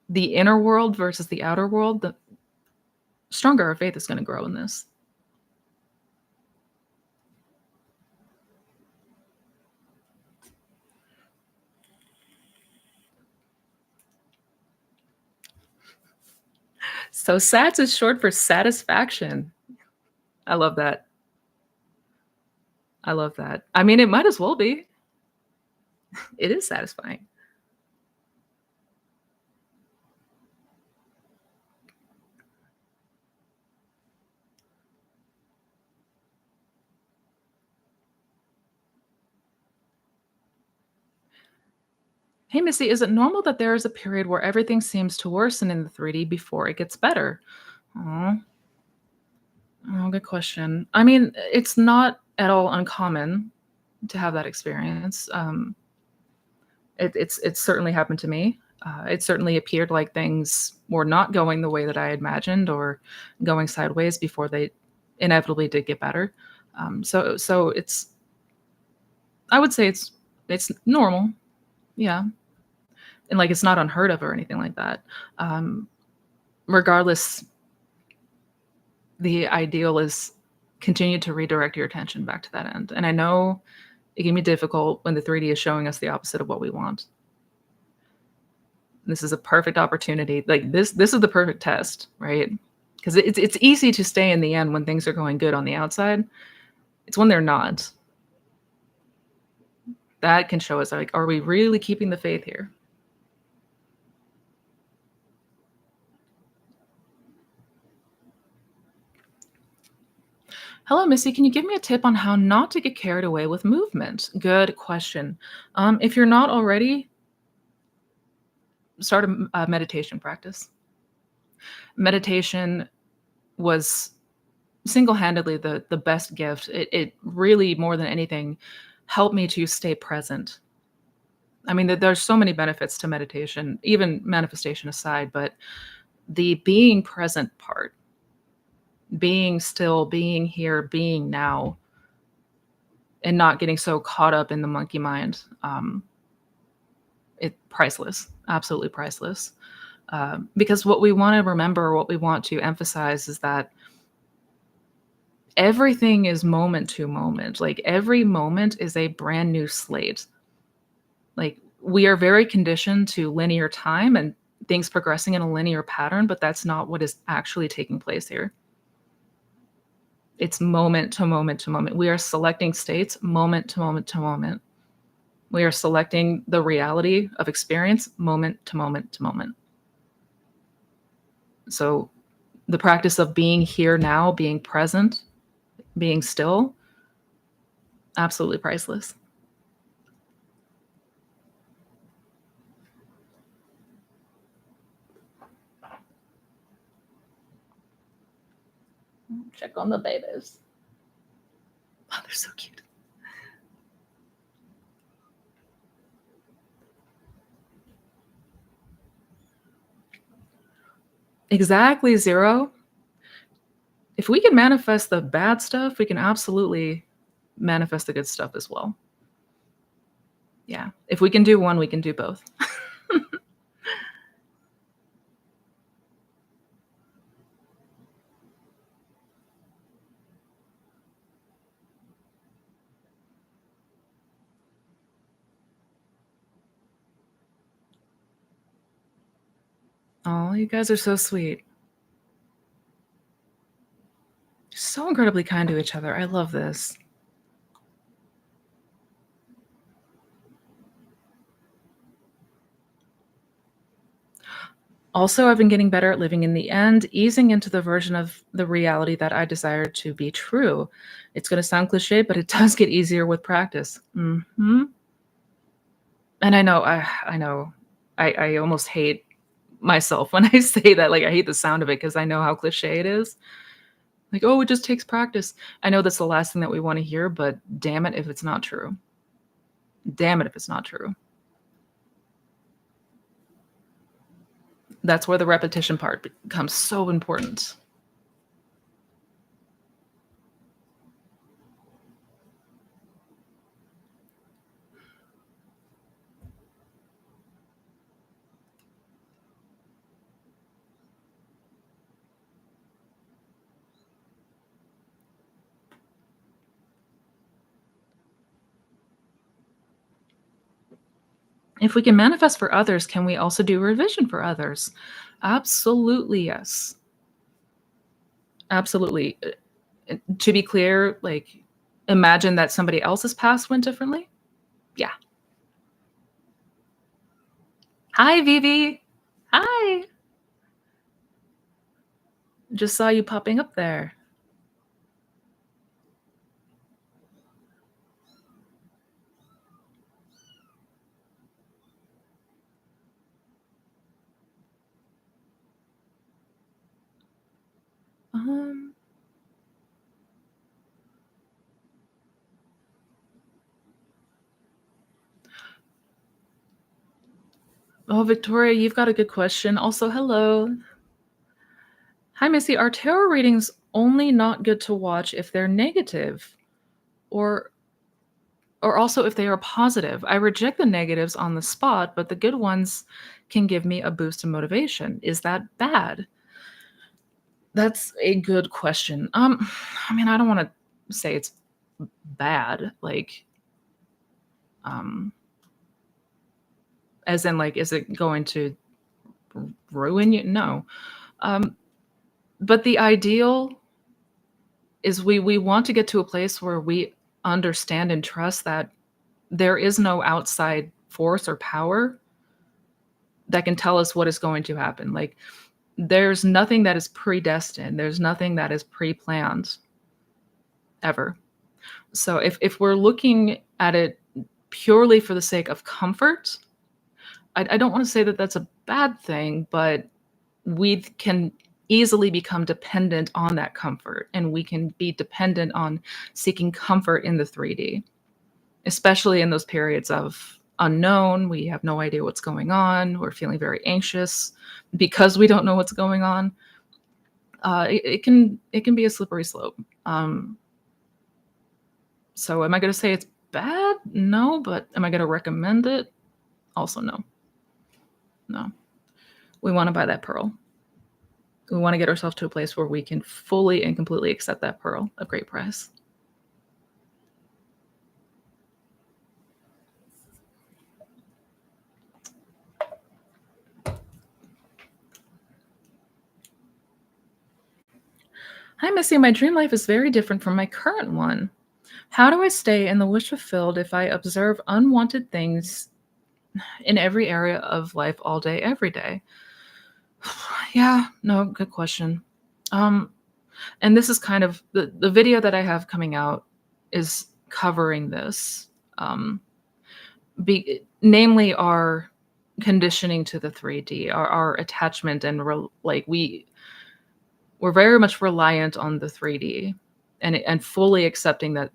the inner world versus the outer world, the stronger our faith is going to grow in this. So SATS is short for satisfaction. I love that. I love that. I mean, it might as well be. It is satisfying. Hey, Missy, is it normal that there is a period where everything seems to worsen in the 3D before it gets better? Aw. Oh, good question. I mean, it's not at all uncommon to have that experience. It's certainly happened to me. It certainly appeared like things were not going the way that I imagined or going sideways before they inevitably did get better. So it's I would say it's normal. Yeah. And like it's not unheard of or anything like that. Um, Regardless, the ideal is continue to redirect your attention back to that end. And I know it can be difficult when the 3D is showing us the opposite of what we want. This is a perfect opportunity. Like this is the perfect test, right? Because it's easy to stay in the end when things are going good on the outside. It's when they're not. That can show us, like, are we really keeping the faith here? Hello, Missy. Can you give me a tip on how not to get carried away with movement? Good question. If you're not already, start a meditation practice. Meditation was single-handedly the best gift. It really, more than anything, helped me to stay present. I mean, there's so many benefits to meditation, even manifestation aside, but the being present part, being still, being here, being now, and not getting so caught up in the monkey mind, it priceless, absolutely priceless. Because what we want to remember, what we want to emphasize is that everything is moment to moment. Like every moment is a brand new slate. Like we are very conditioned to linear time and things progressing in a linear pattern, but that's not what is actually taking place here. It's moment to moment to moment. We are selecting states moment to moment to moment. We are selecting the reality of experience moment to moment to moment. So the practice of being here now, being present, being still, absolutely priceless. Check on the babies. Oh, they're so cute. Exactly, Zero. If we can manifest the bad stuff, we can absolutely manifest the good stuff as well. Yeah. If we can do one, we can do both. Oh, you guys are so sweet. So incredibly kind to each other. I love this. Also, I've been getting better at living in the end, easing into the version of the reality that I desire to be true. It's going to sound cliche, but it does get easier with practice. And I know, I almost hate myself when I say that. Like, I hate the sound of it because I know how cliche it is. Like, oh, it just takes practice. I know that's the last thing that we want to hear, but damn it if it's not true. Damn it if it's not true. That's where the repetition part becomes so important. If we can manifest for others, can we also do revision for others? Absolutely, yes. Absolutely. To be clear, like, imagine that somebody else's past went differently. Yeah. Hi, Vivi. Hi. Just saw you popping up there. Um, oh, Victoria, you've got a good question. Also, hello. Hi, Missy. Are tarot readings only not good to watch if they're negative? Or also if they are positive? I reject the negatives on the spot, but the good ones can give me a boost in motivation. Is that bad? That's a good question. I mean, I don't want to say it's bad, like, um, as in, like, is it going to ruin you. No. But the ideal is we want to get to a place where we understand and trust that there is no outside force or power that can tell us what is going to happen. Like, there's nothing that is predestined. There's nothing that is pre-planned ever. So if we're looking at it purely for the sake of comfort, I don't want to say that that's a bad thing, but we can easily become dependent on that comfort, and we can be dependent on seeking comfort in the 3D, especially in those periods of unknown. We have no idea what's going on. We're feeling very anxious because we don't know what's going on. It can be a slippery slope. So am I going to say it's bad? No. But am I going to recommend it? Also no. No. We want to buy that pearl. We want to get ourselves to a place where we can fully and completely accept that pearl of great price. Hi, Missy. My dream life is very different from my current one. How do I stay in the wish fulfilled if I observe unwanted things in every area of life all day, every day? Yeah, no, good question. And this is kind of the video that I have coming out is covering this, namely our conditioning to the 3D, our attachment, and we're very much reliant on the 3D, and fully accepting that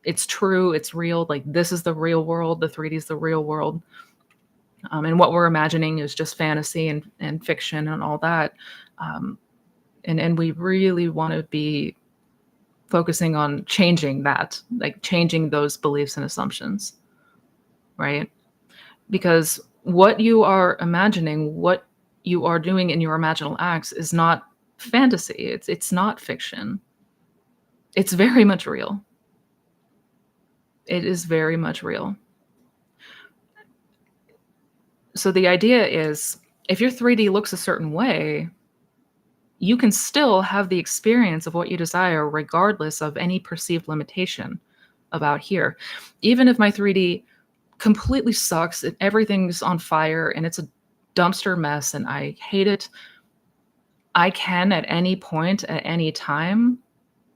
it's true, it's real. Like, this is the real world, the 3D is the real world, and what we're imagining is just fantasy and fiction and all that. And we really want to be focusing on changing that, like changing those beliefs and assumptions, right? Because what you are imagining, what you are doing in your imaginal acts is not fantasy. It's not fiction. It's very much real. It is very much real. So the idea is, if your 3D looks a certain way, you can still have the experience of what you desire regardless of any perceived limitation about here. Even if my 3D completely sucks and everything's on fire and it's a dumpster mess and I hate it, I can at any point, at any time,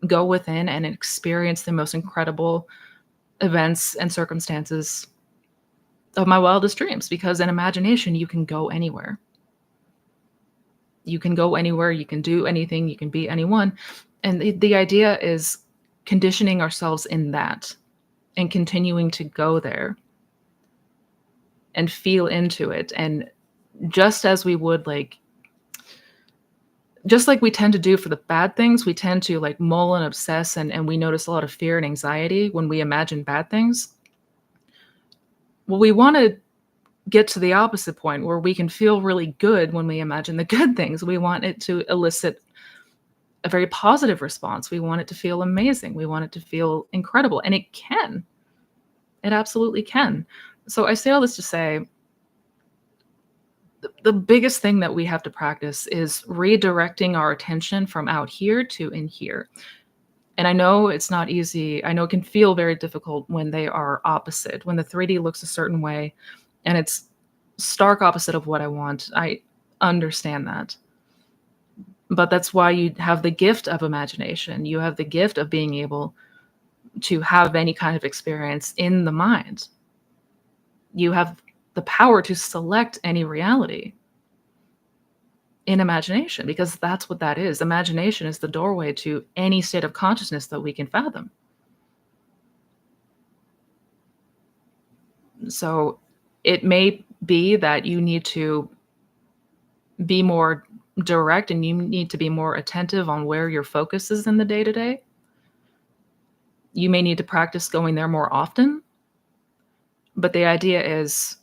go within and experience the most incredible events and circumstances of my wildest dreams, because in imagination, you can go anywhere. You can go anywhere, you can do anything, you can be anyone. And the idea is conditioning ourselves in that and continuing to go there and feel into it. And just as we would, like, just like we tend to do for the bad things, we tend to like mull and obsess, and we notice a lot of fear and anxiety when we imagine bad things. Well, we want to get to the opposite point where we can feel really good when we imagine the good things. We want it to elicit a very positive response. We want it to feel amazing. We want it to feel incredible. And it can. It absolutely can. So I say all this to say, the biggest thing that we have to practice is redirecting our attention from out here to in here. And I know it's not easy. I know it can feel very difficult when they are opposite, when the 3D looks a certain way and it's stark opposite of what I want. I understand that. But that's why you have the gift of imagination. You have the gift of being able to have any kind of experience in the mind. You have the power to select any reality in imagination, because that's what that is. Imagination is the doorway to any state of consciousness that we can fathom. So it may be that you need to be more direct and you need to be more attentive on where your focus is in the day-to-day. You may need to practice going there more often. But the idea is,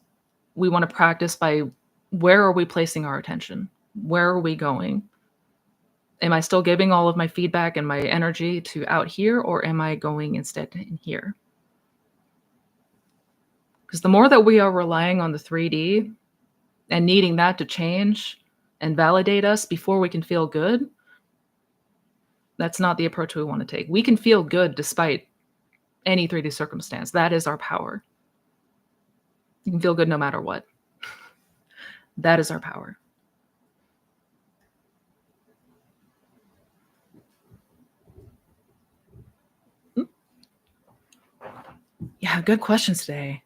we want to practice by, where are we placing our attention? Where are we going? Am I still giving all of my feedback and my energy to out here, or am I going instead in here? Because the more that we are relying on the 3D and needing that to change and validate us before we can feel good, that's not the approach we want to take. We can feel good despite any 3D circumstance. That is our power. You can feel good no matter what. That is our power. Yeah, good questions today.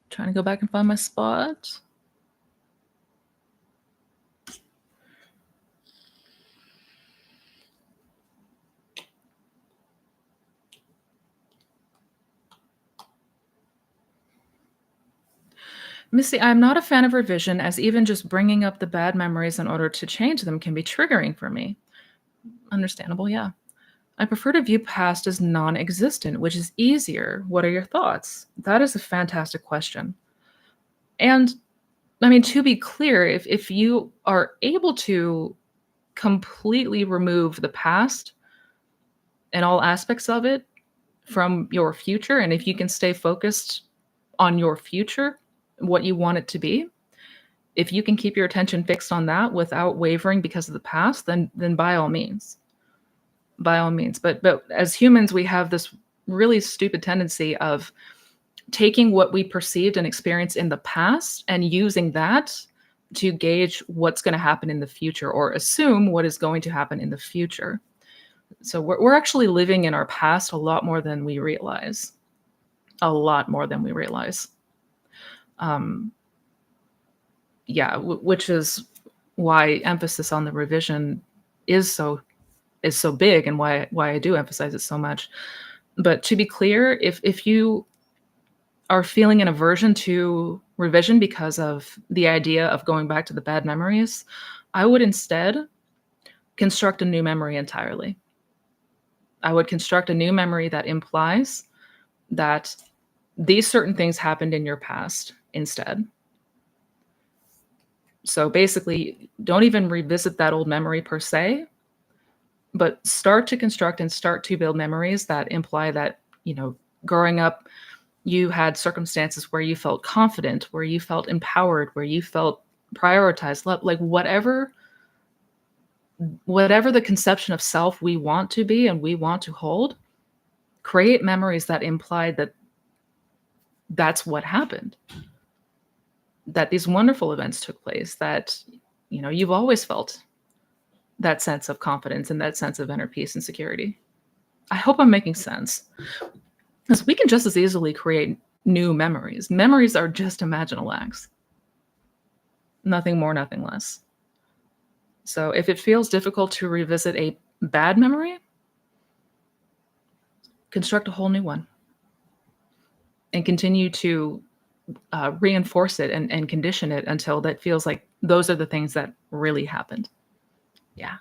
Trying to go back and find my spot. Missy, I'm not a fan of revision, as even just bringing up the bad memories in order to change them can be triggering for me. Understandable, yeah. I prefer to view past as non-existent, which is easier. What are your thoughts? That is a fantastic question. And I mean, to be clear, if you are able to completely remove the past and all aspects of it from your future, and if you can stay focused on your future, what you want it to be, if you can keep your attention fixed on that without wavering because of the past, then by all means. By all means. But as humans, we have this really stupid tendency of taking what we perceived and experienced in the past and using that to gauge what's going to happen in the future or assume what is going to happen in the future. So we're actually living in our past a lot more than we realize. A lot more than we realize. Yeah, which is why emphasis on the revision is so big, and why I do emphasize it so much. But to be clear, if you are feeling an aversion to revision because of the idea of going back to the bad memories, I would instead construct a new memory entirely. I would construct a new memory that implies that these certain things happened in your past instead. So basically, don't even revisit that old memory per se, but start to construct and start to build memories that imply that, growing up, you had circumstances where you felt confident, where you felt empowered, where you felt prioritized, like whatever the conception of self we want to be and we want to hold, create memories that imply that that's what happened, that these wonderful events took place, that, you've always felt that sense of confidence and that sense of inner peace and security. I hope I'm making sense. Because we can just as easily create new memories. Memories are just imaginal acts. Nothing more, nothing less. So if it feels difficult to revisit a bad memory, construct a whole new one. And continue to reinforce it and condition it until that feels like those are the things that really happened. Yeah.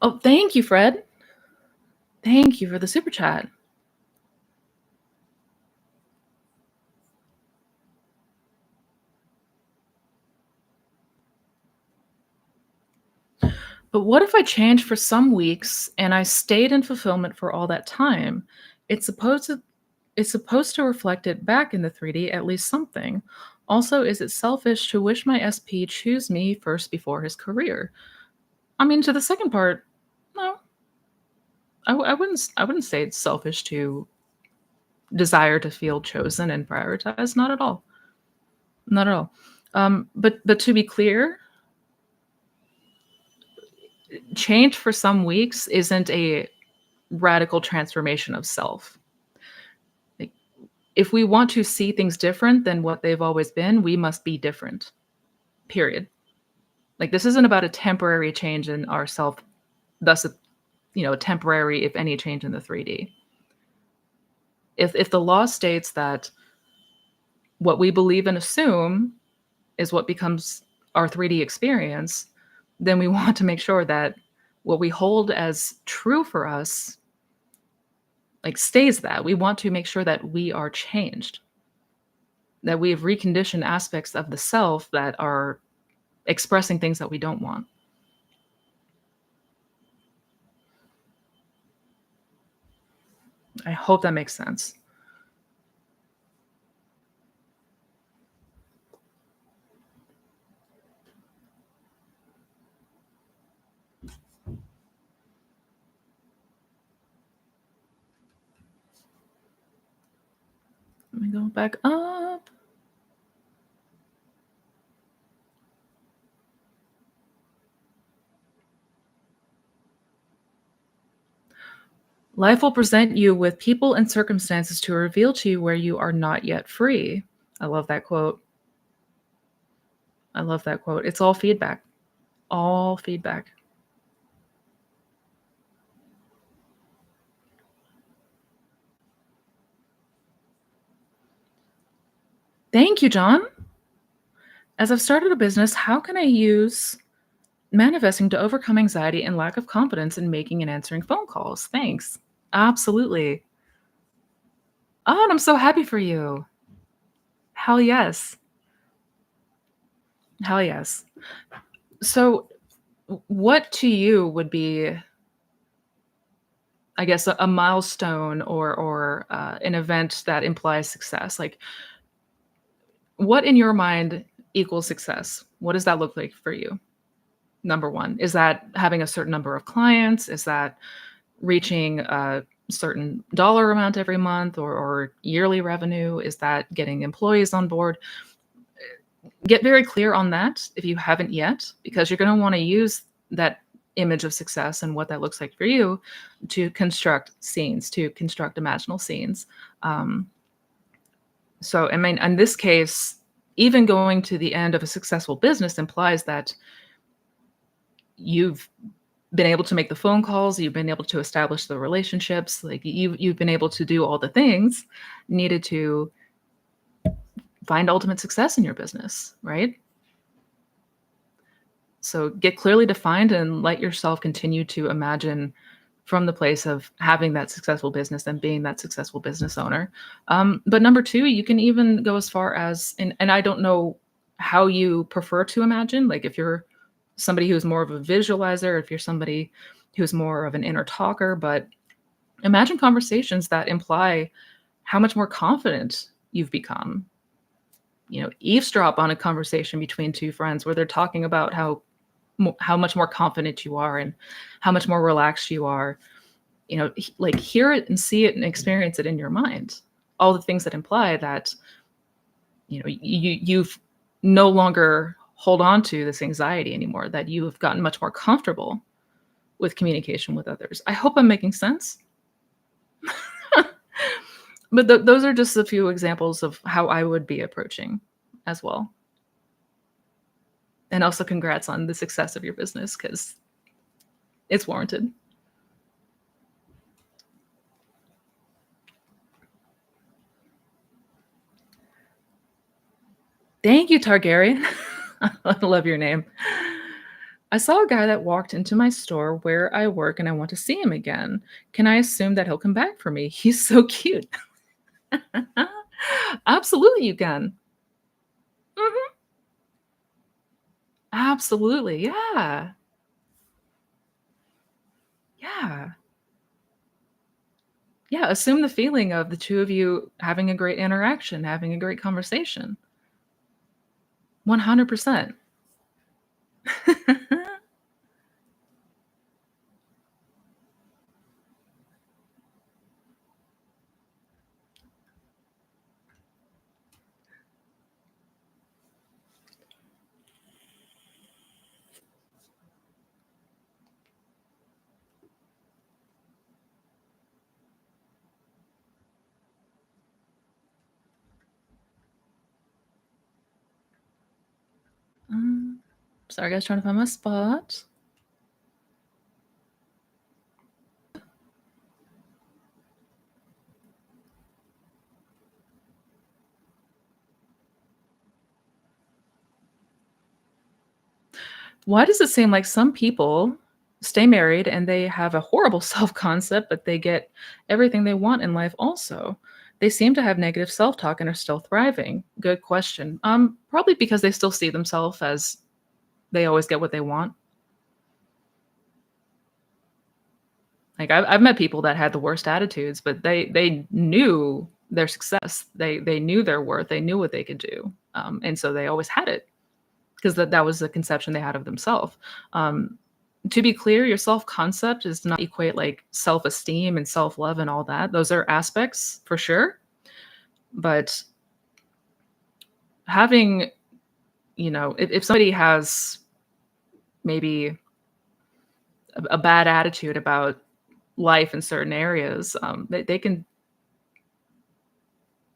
Oh, thank you, Fred. Thank you for the super chat. But what if I changed for some weeks and I stayed in fulfillment for all that time? It's supposed to reflect it back in the 3D, at least something. Also, is it selfish to wish my SP choose me first before his career? I mean, to the second part, no. I wouldn't say it's selfish to desire to feel chosen and prioritized. Not at all. Not at all. But to be clear, change for some weeks isn't a radical transformation of self. If we want to see things different than what they've always been, we must be different. Period. Like, this isn't about a temporary change in ourself, thus a temporary, if any, change in the 3D. If the law states that what we believe and assume is what becomes our 3D experience, then we want to make sure that what we hold as true for us, like, stays that. We want to make sure that we are changed, that we have reconditioned aspects of the self that are expressing things that we don't want. I hope that makes sense. Let me go back up. Life will present you with people and circumstances to reveal to you where you are not yet free. I love that quote. I love that quote. It's all feedback. All feedback. Thank you, John. As I've started a business, how can I use manifesting to overcome anxiety and lack of confidence in making and answering phone calls? Thanks. Absolutely. Oh, and I'm so happy for you. Hell yes. Hell yes. So, what to you would be, I guess, a milestone or an event that implies success? Like, what in your mind equals success? What does that look like for you? Number one, is that having a certain number of clients? Is that reaching a certain dollar amount every month or yearly revenue? Is that getting employees on board? Get very clear on that if you haven't yet, because you're going to want to use that image of success and what that looks like for you to construct scenes, to construct imaginal scenes. Um, so, I mean, in this case, even going to the end of a successful business implies that you've been able to make the phone calls, you've been able to establish the relationships, like you've been able to do all the things needed to find ultimate success in your business, right? So get clearly defined and let yourself continue to imagine from the place of having that successful business and being that successful business owner. But number two, you can even go as far as, and I don't know how you prefer to imagine, like if you're somebody who's more of a visualizer, if you're somebody who's more of an inner talker, but imagine conversations that imply how much more confident you've become. Eavesdrop on a conversation between two friends where they're talking about how much more confident you are and how much more relaxed you are. Like hear it and see it and experience it in your mind. All the things that imply that you've no longer hold on to this anxiety anymore, that you have gotten much more comfortable with communication with others. I hope I'm making sense. But those are just a few examples of how I would be approaching as well. And also congrats on the success of your business, because it's warranted. Thank you, Targaryen. I love your name. I saw a guy that walked into my store where I work and I want to see him again. Can I assume that he'll come back for me? He's so cute. Absolutely, you can. Mhm. Absolutely. Yeah. Yeah. Yeah. Assume the feeling of the two of you having a great interaction, having a great conversation. 100%. Sorry, guys, trying to find my spot. Why does it seem like some people stay married and they have a horrible self-concept, but they get everything they want in life also? They seem to have negative self-talk and are still thriving. Good question. Probably because they still see themselves as they always get what they want. Like I've met people that had the worst attitudes, but they knew their success. They knew their worth. They knew what they could do, and so they always had it because that was the conception they had of themselves. To be clear, your self concept does not equate like self esteem and self love and all that. Those are aspects for sure, but having if somebody has maybe a bad attitude about life in certain areas, they can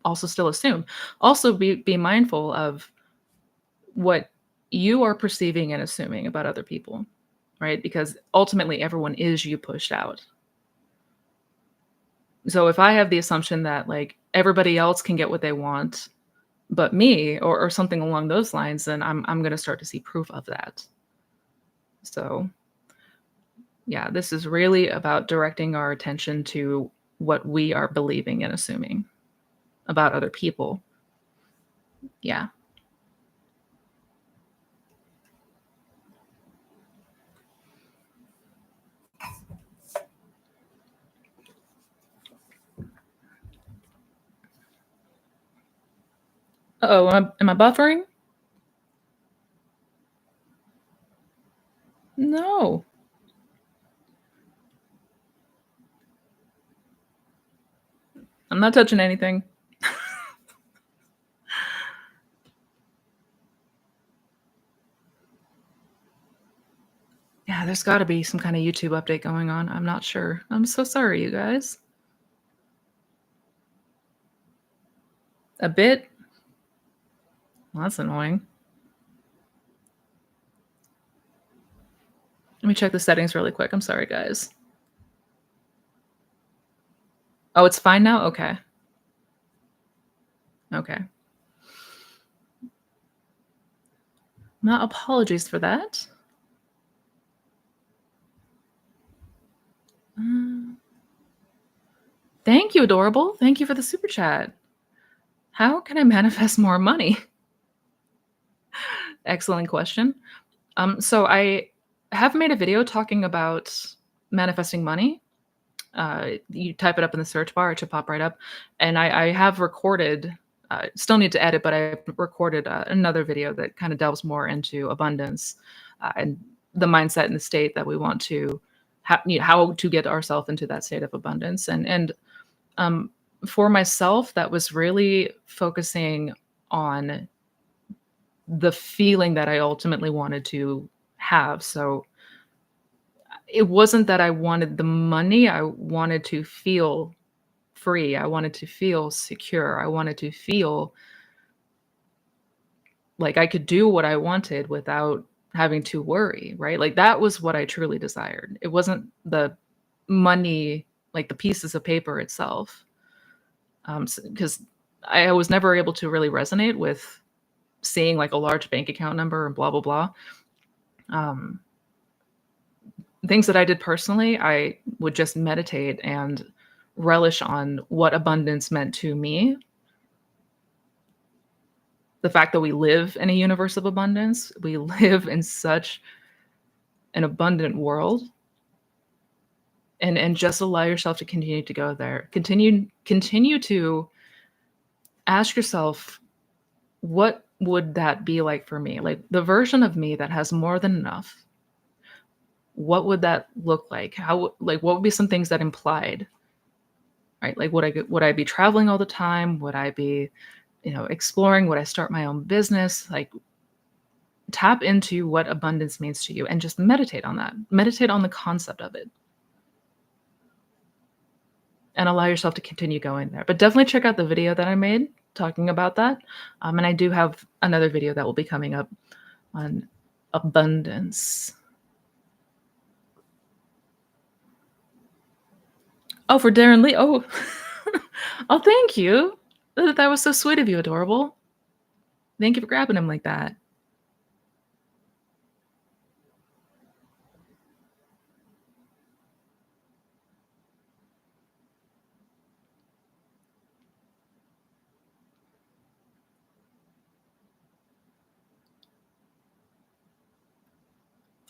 also still assume. Also, be mindful of what you are perceiving and assuming about other people, right? Because ultimately, everyone is you pushed out. So if I have the assumption that like everybody else can get what they want, but me, or something along those lines, then I'm going to start to see proof of that. So yeah, this is really about directing our attention to what we are believing and assuming about other people. Yeah. Oh, am I buffering? No. I'm not touching anything. Yeah, there's got to be some kind of YouTube update going on. I'm not sure. I'm so sorry, you guys. A bit? Well, that's annoying. Let me check the settings really quick. I'm sorry, guys. Oh, it's fine now? Okay. Okay. My apologies for that. Uh, Thank you, adorable. Thank you for the super chat. How can I manifest more money? Excellent question. So I have made a video talking about manifesting money. You type it up in the search bar, it should pop right up. And I have recorded, still need to edit, but I recorded another video that kind of delves more into abundance and the mindset and the state that we want to how to get ourselves into that state of abundance. And um, for myself, that was really focusing on the feeling that I ultimately wanted to have. So it wasn't that I wanted the money, I wanted to feel free. I wanted to feel secure. I wanted to feel like I could do what I wanted without having to worry, right? Like that was what I truly desired. It wasn't the money, like the pieces of paper itself. Because I was never able to really resonate with seeing like a large bank account number and blah, blah, blah. Um, Things that I did personally, I would just meditate and relish on what abundance meant to me. The fact that we live in a universe of abundance, we live in such an abundant world, and just allow yourself to continue to go there. Continue to ask yourself, what would that be like for me? Like the version of me that has more than enough. What would that look like? How like what would be some things that implied, right? Like would I be traveling all the time? Would I be, exploring? Would I start my own business? Like tap into what abundance means to you and just meditate on that. Meditate on the concept of it and allow yourself to continue going there. But definitely check out the video that I made talking about that. And I do have another video that will be coming up on Abundance. Oh, for Darren Lee. Oh, oh, thank you. That was so sweet of you, adorable. Thank you for grabbing him like that.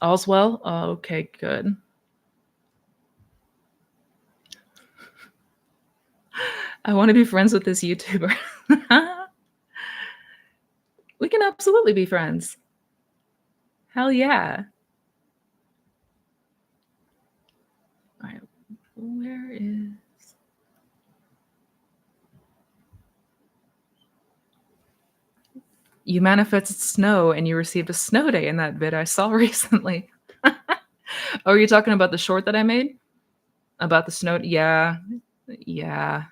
All's well? Oh, okay, good. I want to be friends with this YouTuber. We can absolutely be friends. Hell yeah. All right, where is... You manifested snow and you received a snow day in that vid I saw recently. Oh, are you talking about the short that I made? About the snow? Yeah. Yeah.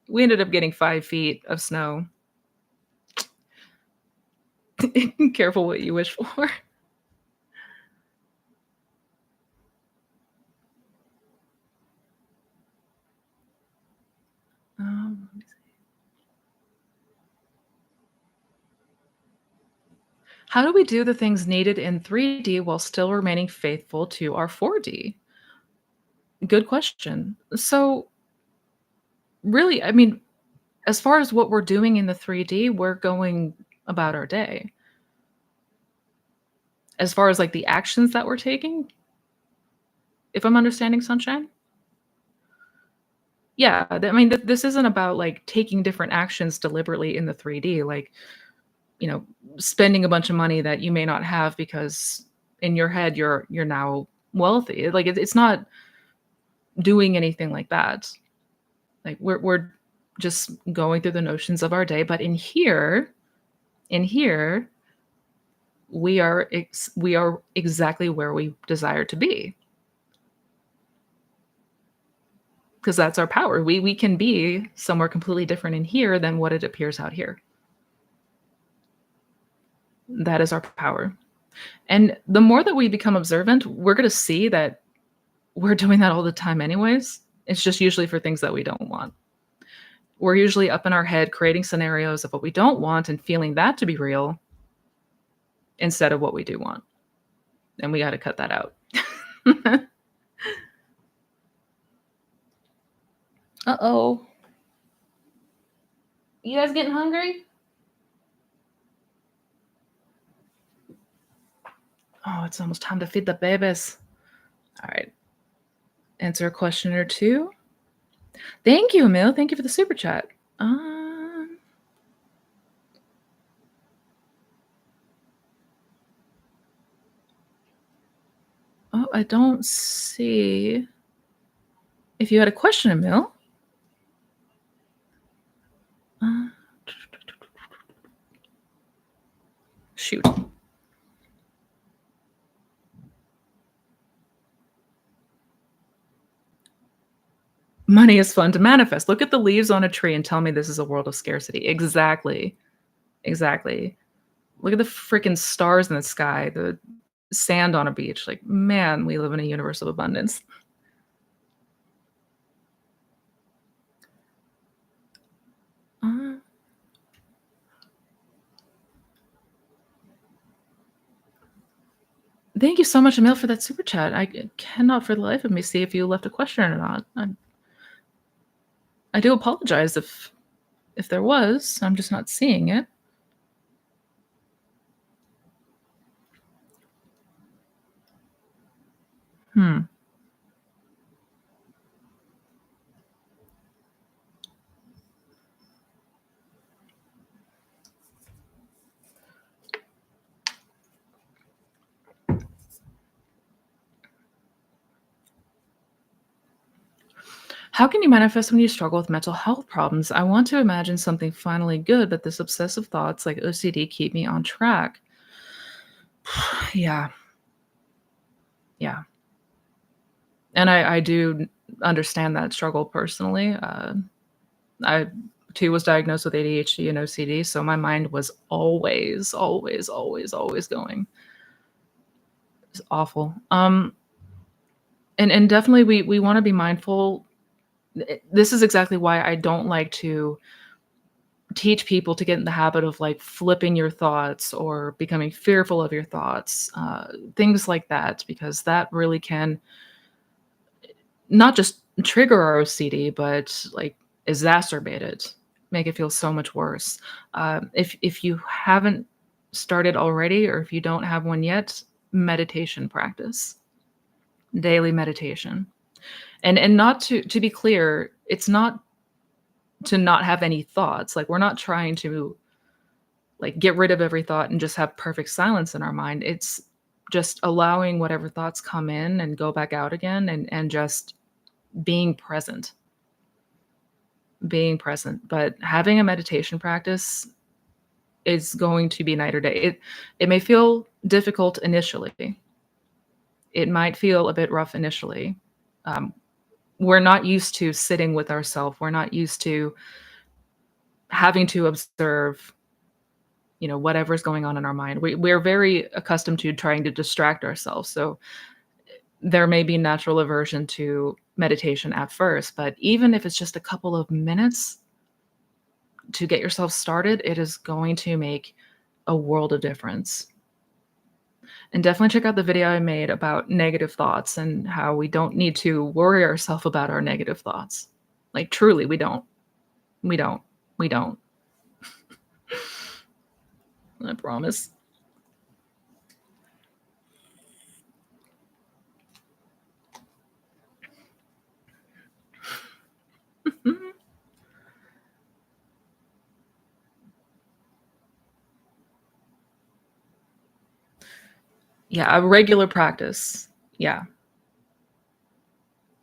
We ended up getting 5 feet of snow. Careful what you wish for. Let me see. How do we do the things needed in 3D while still remaining faithful to our 4D? Good question. So, really, I mean, as far as what we're doing in the 3D, we're going about our day. As far as like the actions that we're taking, if I'm understanding Sunshine? Yeah, I mean, this isn't about like taking different actions deliberately in the 3D, like, you know, spending a bunch of money that you may not have because in your head you're now wealthy. Like it's not doing anything like that. Like we're just going through the notions of our day, but in here we are exactly where we desire to be, because that's our power. We can be somewhere completely different in here than what it appears out here. That is our power. And the more that we become observant, we're going to see that we're doing that all the time anyways. It's just usually for things that we don't want. We're usually up in our head creating scenarios of what we don't want and feeling that to be real instead of what we do want. And we got to cut that out. Uh-oh. You guys getting hungry? Oh, it's almost time to feed the babies. All right. Answer a question or two. Thank you, Emil. Thank you for the super chat. Oh, I don't see if you had a question, Emil. Shoot. Money is fun to manifest. Look at the leaves on a tree and tell me this is a world of scarcity. Exactly. Exactly. Look at the freaking stars in the sky, the sand on a beach. Like, man, we live in a universe of abundance. Thank you so much, Emil, for that super chat. I cannot for the life of me see if you left a question or not. I do apologize if there was. I'm just not seeing it. How can you manifest when you struggle with mental health problems? I want to imagine something finally good, but this obsessive thoughts like OCD keep me on track. Yeah. Yeah. And I do understand that struggle personally. I too was diagnosed with ADHD and OCD, so my mind was always, always, always, always going. It's awful. And definitely we want to be mindful. This is exactly why I don't like to teach people to get in the habit of like flipping your thoughts or becoming fearful of your thoughts, things like that, because that really can not just trigger our OCD, but like exacerbate it, make it feel so much worse. If you haven't started already, or if you don't have one yet, meditation practice, daily meditation, and not to be clear, it's not to not have any thoughts. Like we're not trying to like get rid of every thought and just have perfect silence in our mind. It's just allowing whatever thoughts come in and go back out again, and just being present, being present. But having a meditation practice is going to be night or day. It may feel difficult initially. It might feel a bit rough initially. Um, we're not used to sitting with ourselves. We're not used to having to observe, whatever's going on in our mind. We're very accustomed to trying to distract ourselves. So there may be natural aversion to meditation at first, but even if it's just a couple of minutes to get yourself started, it is going to make a world of difference. And definitely check out the video I made about negative thoughts and how we don't need to worry ourselves about our negative thoughts. Like truly, we don't. We don't. We don't. I promise. Yeah, a regular practice. Yeah.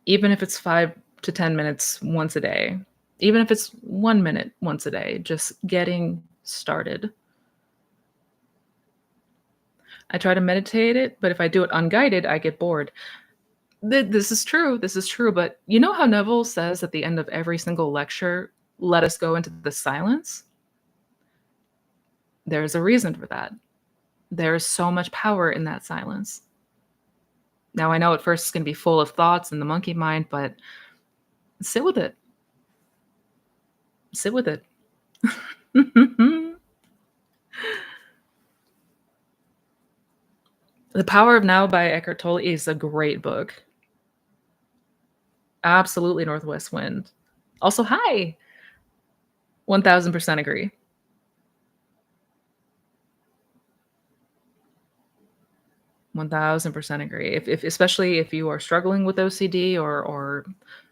Even if it's 5 to 10 minutes once a day, even if it's 1 minute once a day, just getting started. I try to meditate it, but if I do it unguided, I get bored. This is true. This is true. But you know how Neville says at the end of every single lecture, let us go into the silence? There's a reason for that. There's so much power in that silence. Now, I know at first it's going to be full of thoughts and the monkey mind, but sit with it. Sit with it. The Power of Now by Eckhart Tolle is a great book. Absolutely Northwest Wind. Also, hi. 1000% agree. 1000% agree. If especially if you are struggling with OCD or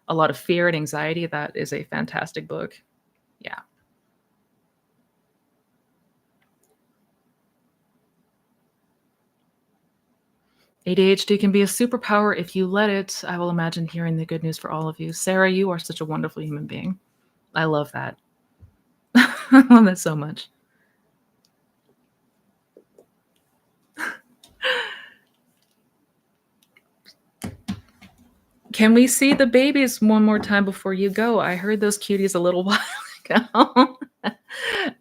a lot of fear and anxiety, that is a fantastic book. Yeah. ADHD can be a superpower if you let it. I will imagine hearing the good news for all of you. Sarah, you are such a wonderful human being. I love that. I love that so much. Can we see the babies one more time before you go? I heard those cuties a little while ago.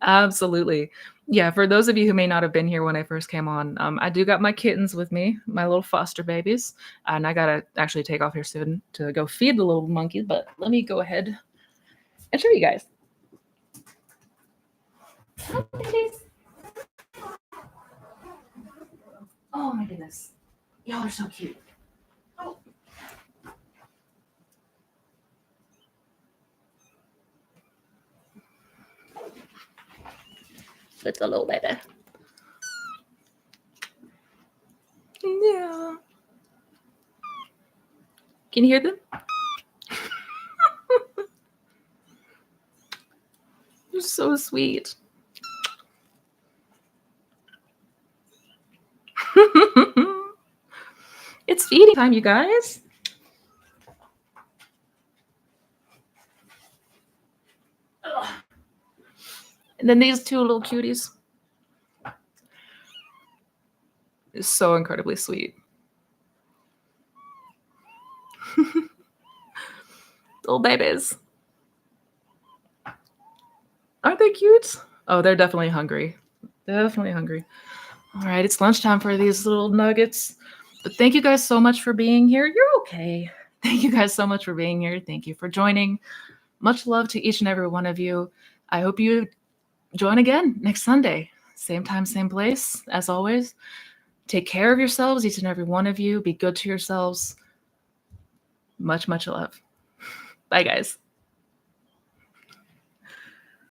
Absolutely. Yeah, for those of you who may not have been here when I first came on, I do got my kittens with me, my little foster babies, and I gotta actually take off here soon to go feed the little monkeys, but let me go ahead and show you guys. Oh my goodness. Y'all are so cute. Oh. It's a little baby. Yeah. Can you hear them? They're so sweet. It's feeding time, you guys. Ugh. And then these two little cuties. It's so incredibly sweet. Little babies. Aren't they cute? Oh, they're definitely hungry. Definitely hungry. All right, it's lunchtime for these little nuggets. But thank you guys so much for being here. You're okay. Thank you guys so much for being here. Thank you for joining. Much love to each and every one of you. I hope you join again next Sunday. Same time, same place, as always. Take care of yourselves, each and every one of you. Be good to yourselves. Much, much love. Bye, guys.